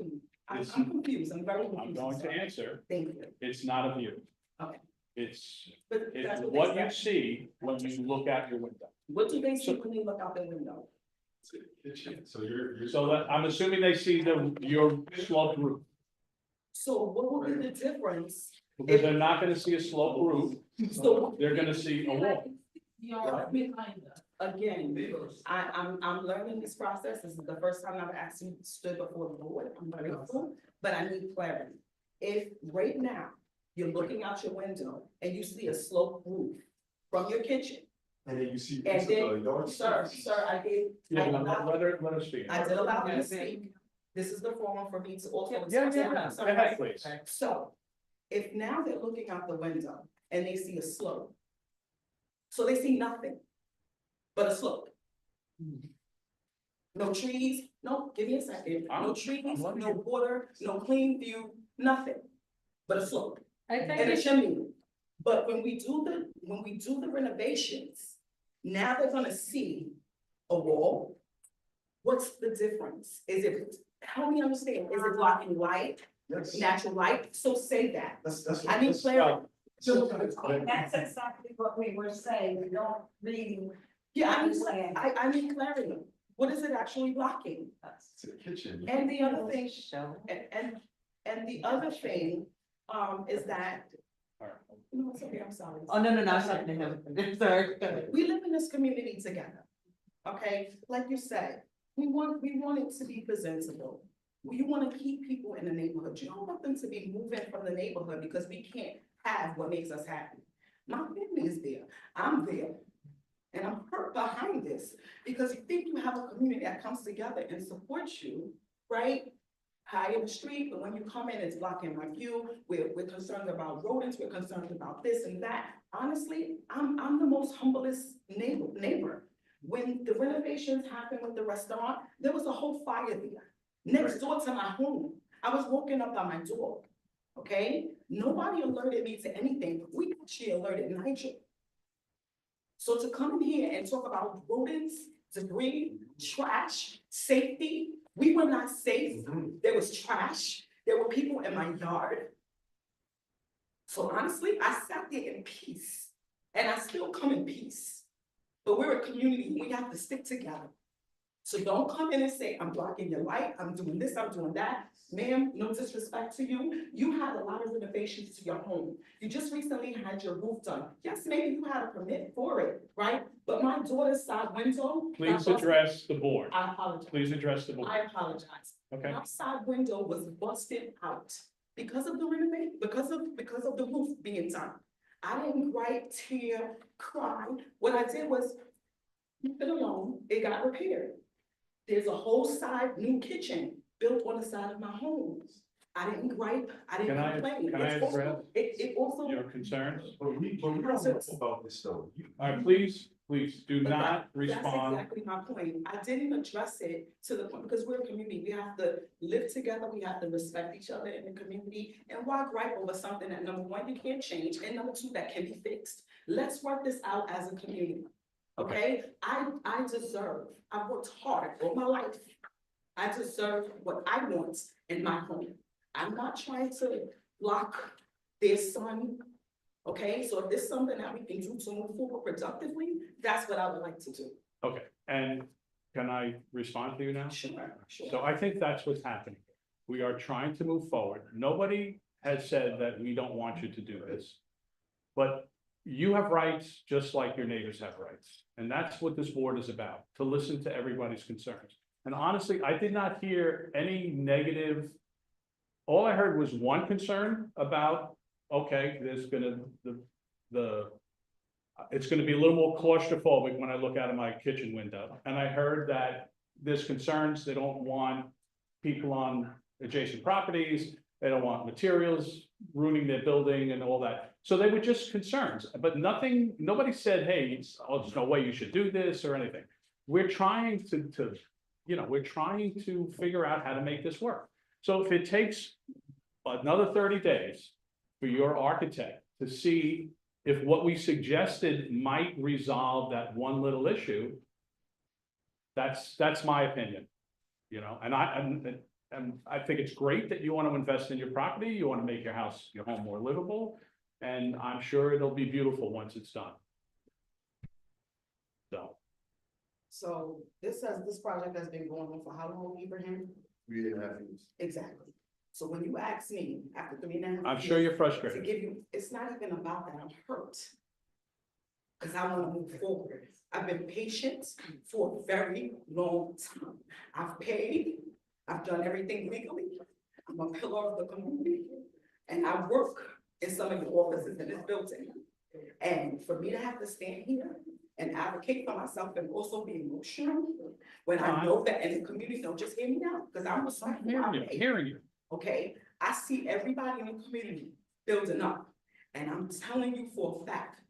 I'm it's- confused, I'm very confused. I'm going to sorry. answer, Thank you. it's not a view. Okay. It's But that's what they you say. see when you look out your window. What do they see when they look out their window? It's a kitchen, so you're. So that, I'm assuming they see your sloped roof, So what would be the difference? because they're not gonna see a sloped roof, So. they're gonna see a wall. Again, I'm learning this process. This is the first time I've actually stood before the board. I'm grateful, but I need clarity. If right now you're looking out your window and you see a sloped roof from your kitchen, And then you see. and this is the then, yard sir, space. I gave. Yeah, let her speak. I did allow them to speak. This is the forum for me to also. Yeah, express go my ahead, concerns. please. So, if now they're looking out the window and they see a slope. So they see nothing but a slope. No trees, no, give me a second, no trees, letting no you- water, no clean view, nothing. But a slope I think and a it's chimney. But when we do the renovations, now they're gonna see a wall. What's the difference? Is it, help me understand, is it blocking light? natural light, so say that. That's. I need clarity. That's exactly what we were saying, we don't really. Yeah, understand. I need clarity. What is it actually blocking? It's a kitchen. And the other thing, Show. and the other thing, is that, no, it's okay, I'm sorry. Oh, no, I'm talking to him. Sorry. We live in this community together, okay? Like you said, we want it to be presentable. You wanna keep people in the neighborhood. You don't want them to be moving from the neighborhood because we can't have what makes us happy. My family is there, I'm there. And I'm hurt behind this because you think you have a community that comes together and supports you, right? High in the street, but when you come in, it's blocking my view. We're concerned about rodents, we're concerned about this and that. Honestly, I'm the most humblest neighbor. When the renovations happened with the restaurant, there was a whole fire there, next door to my home. I was woken up by my dog, okay? Nobody alerted me to anything. We actually alerted Nigel. So to come in here and talk about rodents, debris, trash, safety, we were not safe. There was trash. There were people in my yard. So honestly, I sat there in peace and I still come in peace. But we're a community, we have to stick together. So don't come in and say, I'm blocking your light, I'm doing this, I'm doing that. Ma'am, no disrespect to you. You had a lot of renovations to your home. You just recently had your roof done. Yes, maybe you had a permit for it, right? But my daughter's side window. Please address the board. I apologize. Please address the board. I apologize. Okay. My side window was busted out because of the renovation, because of the roof being done. I didn't gripe, tear, cry. What I did was leave it alone. It got repaired. There's a whole side new kitchen built on the side of my home. I didn't gripe, I didn't complain. Can I It's also- address It also. your concerns? But we don't know about this though. All right, please do But not That's respond. exactly my point. I didn't address it to the point, because we're a community, we have to live together, we have to respect each other in the community. And why gripe over something that, number one, you can't change, and number two, that can be fixed? Let's work this out as a community, okay? I deserve, I've worked hard all my life. I deserve what I want in my home. I'm not trying to block their son. Okay, so if there's something that we can do to move forward productively, that's what I would like to do. Okay, and can I respond to you now? Sure. So I think that's what's happening. We are trying to move forward. Nobody has said that we don't want you to do this. But you have rights just like your neighbors have rights. And that's what this board is about, to listen to everybody's concerns. And honestly, I did not hear any negative. All I heard was one concern about, okay, there's gonna, it's gonna be a little more claustrophobic when I look out of my kitchen window. And I heard that there's concerns, they don't want people on adjacent properties, they don't want materials ruining their building and all that. So they were just concerns, but nobody said, hey, there's no way you should do this or anything. We're trying we're trying to figure out how to make this work. So if it takes another 30 days for your architect to see if what we suggested might resolve that one little issue, that's my opinion, and I think it's great that you want to invest in your property, you want to make your home more livable, and I'm sure it'll be beautiful once it's done. So this project has been going on for how long, Ibrahim? 3.5 years. Exactly. So when you ask me after 3.5 I'm sure years you're frustrated. to give you, it's not even about that, I'm hurt. Cause I wanna move forward. I've been patient for a very long time. I've paid, I've done everything legally. I'm a pillar of the community. And I work in some of the offices in this building. And for me to have to stand here and advocate for myself and also be emotional, when I know that in the community, don't just hear me out, because I'm respectful. Hearing you. Okay, I see everybody in the community building up, and I'm telling you for a fact,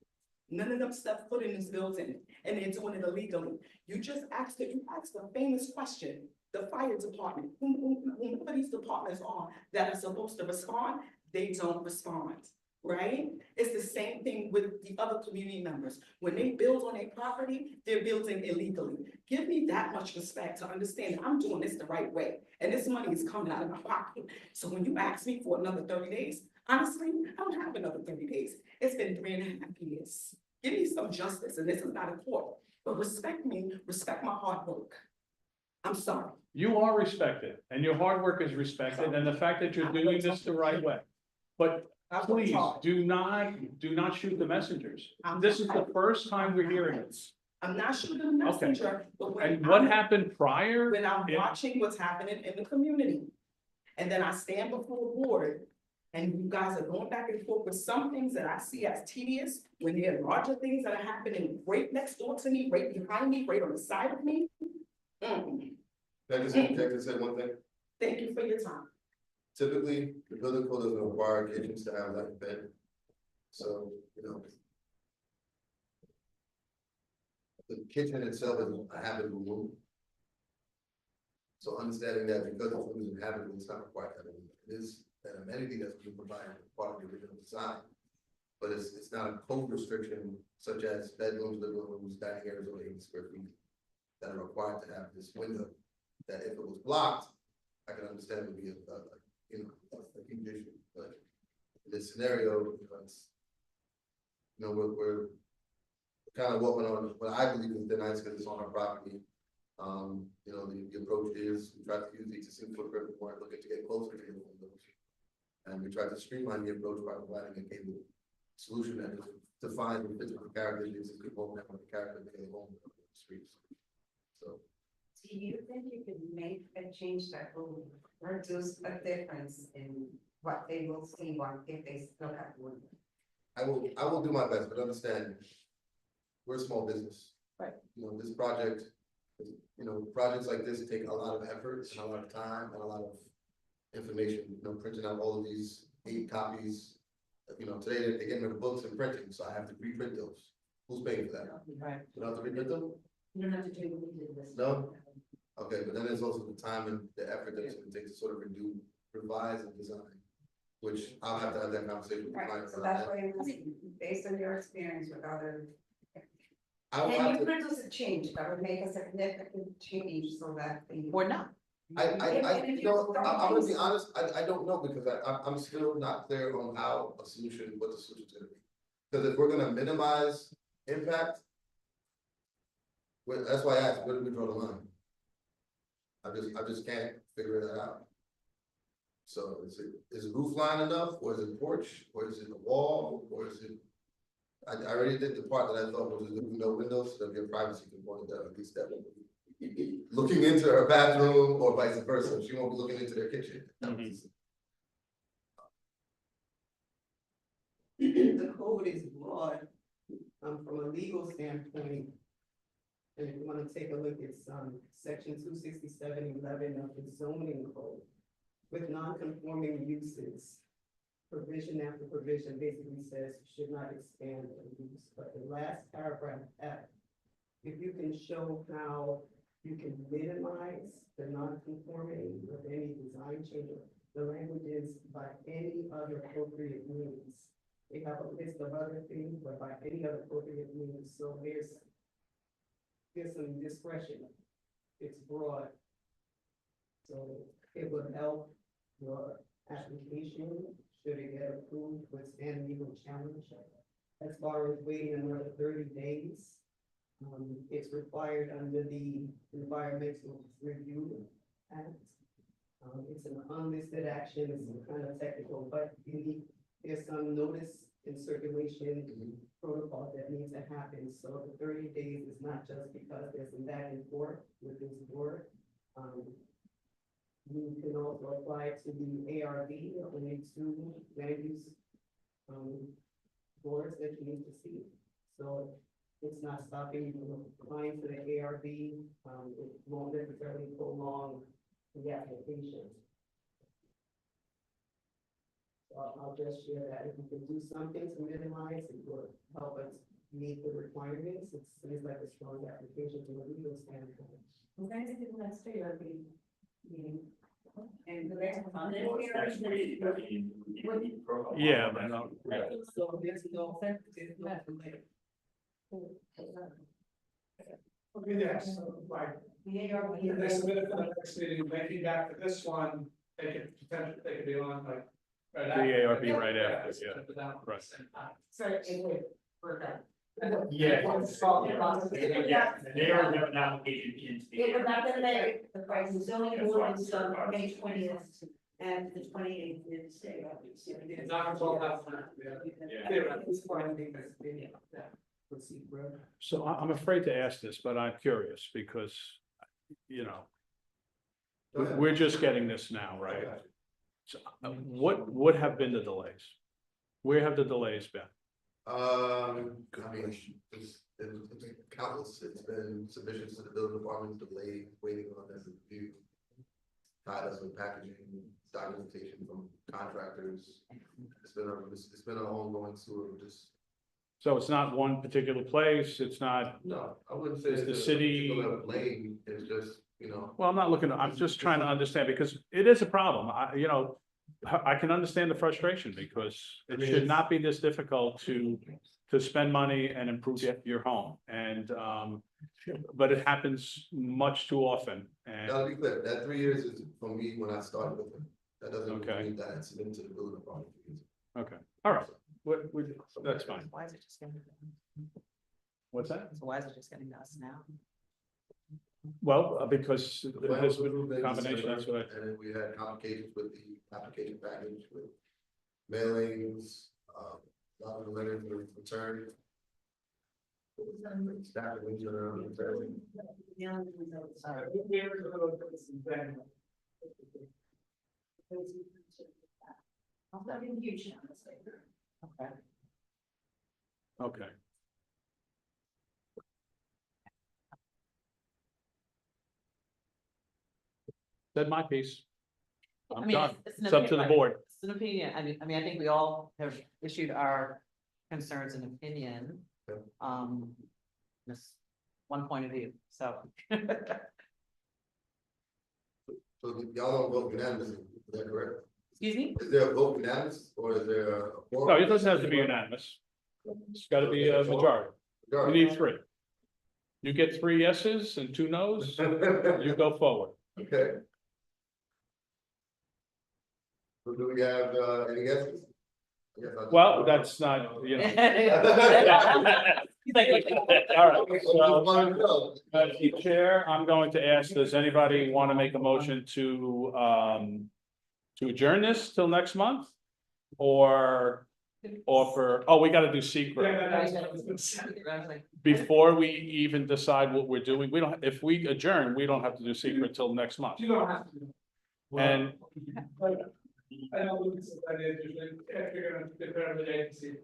none of them step foot in this building, and they're doing it illegally. You asked the famous question, the fire department, whoever these departments are that are supposed to respond, they don't respond. right? It's the same thing with the other community members. When they build on a property, they're building illegally. Give me that much respect to understand I'm doing this the right way, and this money is coming out of my pocket. So when you ask me for another 30 days, honestly, I don't have another 30 days. It's been 3.5 years. Give me some justice, and this is not a court, but respect me, respect my hard work. I'm sorry. You are respected and your hard work is respected and the fact that you're doing this the right way. But I worked please, hard. do not shoot the messengers. I'm This is the sorry. first time we're hearing this. I'm not shooting the messenger, but when And what I'm- happened prior? when I'm Yeah. watching what's happening in the community. And then I stand before a board and you guys are going back and forth with some things that I see as tedious, when there are larger things that are happening right next door to me, right behind me, right on the side of me. Mm. Can I just interject and say one thing? Thank you for your time. Typically, the building code doesn't require kitchens to have like a bed. So, you know. The kitchen itself is a habitable room. So understanding that because it's used in habitable, it's not required to have it. It is an amenity that's being provided as part of the original design. But it's not a code restriction such as bedrooms, living rooms, dining areas over 80 square feet. That are required to have this window, that if it was blocked, I can understand it would be a huge issue, but in this scenario, it's. We're kind of walking on what I believe is the nice, because it's on our property. The approach is, we try to use the existing footprint, we weren't looking to get closer to the windows. And we try to streamline the approach by providing a cable solution that is defined and fits with the characteristics of the home, and the character of the home on the streets. So. Do you think you could make a change that will produce a difference in what they will see if they look at the window? I will do my best, but understand, we're a small business. Right. This project, projects like this take a lot of effort and a lot of time and a lot of information, printing out all of these 8 copies. Today they're getting rid of books and printing, so I have to reprint those. Who's paying for that? Right. You don't have to reprint them? You don't have to do what we did this. No? Okay, but then there's also the time and the effort that it's gonna take to sort of revise and design, which I'll have to have that conversation with the Right, client. so that's why I'm asking, based on your experience with other. I will Can have you to, produce a change that would make a significant change so that the. Or not. I'm gonna be honest, I don't know, because I'm still not clear on what the solution's gonna be. Because if we're gonna minimize impact. That's why I asked, where do we draw the line? I just can't figure that out. So is roof line enough, or is it porch, or is it the wall, or is it? I already did the part that I thought was the windows, so there'll be a privacy component that at least that will be looking into her bathroom or vice versa. She won't be looking into their kitchen. The code is broad, from a legal standpoint. And if you wanna take a look at section 267.11 of the zoning code. With non-conforming uses, provision after provision basically says you should not expand the use, but the last paragraph F. If you can show how you can minimize the non-conformity with any design change, the language is by any other appropriate means. They have a list of other things, but by any other appropriate means, so there's some discretion. It's broad. So it would help your application, should it get approved, withstand legal challenge. As far as waiting another 30 days, it's required under the Environmental Review Act. It's an unlisted action, it's kind of technical, but there's some notice in circulation protocol that needs to happen. So the 30 days is not just because there's some back and forth with this board. You can also apply to the ARB or the 2 land use boards that you need to see. So it's not stopping you from applying to the ARB. It won't necessarily prolong the application. So I'll just share that if we can do something to minimize, it will help us meet the requirements. It seems like a strong application from a legal standpoint. When is the next ARB meeting? And the rest of it. Well, it's actually, I mean, profile. Yeah, but no, yeah. So there's no delay. Okay, yeah, so like, The ARB. if they submit it for the next meeting, they came back for this one, they could potentially, they could be on like. right after. The ARB right after, so yeah. put that one at the Right. same time. So it would work out. Yeah. Once it's Yeah, they already have an application into the. It was not that they, the price is zoning board is on May 20th and the 28th is the. It's not until that time, yeah. Yeah. Theoretically. So I'm afraid to ask this, but I'm curious because, you know, Go ahead. we're just getting this now, right? So, what would have been the delays? Where have the delays been? I mean, it's been countless, it's been submissions to the building department, delayed, waiting on them to review. Tied us with packaging, documentation from contractors. It's been an ongoing sewer of just, So it's not one particular place, it's not, no, I wouldn't say. Is the it's a city- particular blame, it's just, you know. well, I'm not looking, I'm just trying to understand because it is a problem. I can understand the frustration because it should not be this difficult to spend money and improve your home and, but it happens much too often and, Gotta be clear, that 3 years is for me when I started with them. That doesn't Okay. mean that it's into the building department. okay, all right, that's fine. Why is it just getting, What's that? so why is it just getting to us now? Well, because it Well, has it was approved been in a combination, that's what I. December, And then we had complications with the application package with mailings, a lot of the letters were returned. Staff and engineer returned. I've been huge now, let's say. Okay. Okay. Said my piece. I I'm mean, done. it's an It's up to the opinion, right? board. It's an opinion, I mean, I think we all have issued our concerns and opinion. Yep. This one point of view, so. So y'all don't vote unanimously, is that correct? Excuse me? Is there a vote unanimous or is there a? No, it doesn't have to be unanimous. It's gotta be a majority. You need three. You get 3 yeses and 2 nos, you go forward. Okay. So do we have, any guesses? I guess I'll just- Well, that's not, you know. He's like, All right, Just so, wanted to know. as the chair, I'm going to ask, does anybody want to make a motion to adjourn this till next month? Or offer, oh, we gotta do secret. Before we even decide what we're doing, we don't, if we adjourn, we don't have to do secret till next month. You don't have to. And I know Lucas, I did, if you're gonna declare the agency.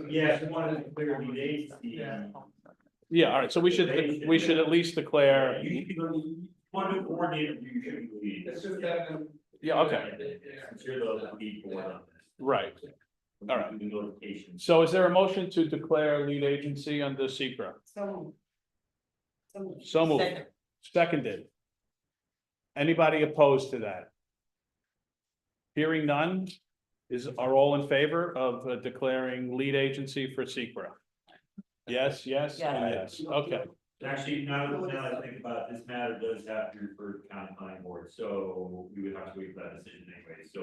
Yeah, if you wanted to clear the dates, Yeah. yeah, all right, so we should at least declare, You want to coordinate, you should lead. It's just that. yeah, okay, You're the lead board on this. right. All right. The notifications. So is there a motion to declare lead agency under secret? So. So moved. Second. Seconded. Anybody opposed to that? Hearing none, are all in favor of declaring lead agency for secret? Yes, yes, and yes, okay, Actually, now that I think about it, this matter does have to refer to county planning board, so we would have to wait for that decision anyway, so.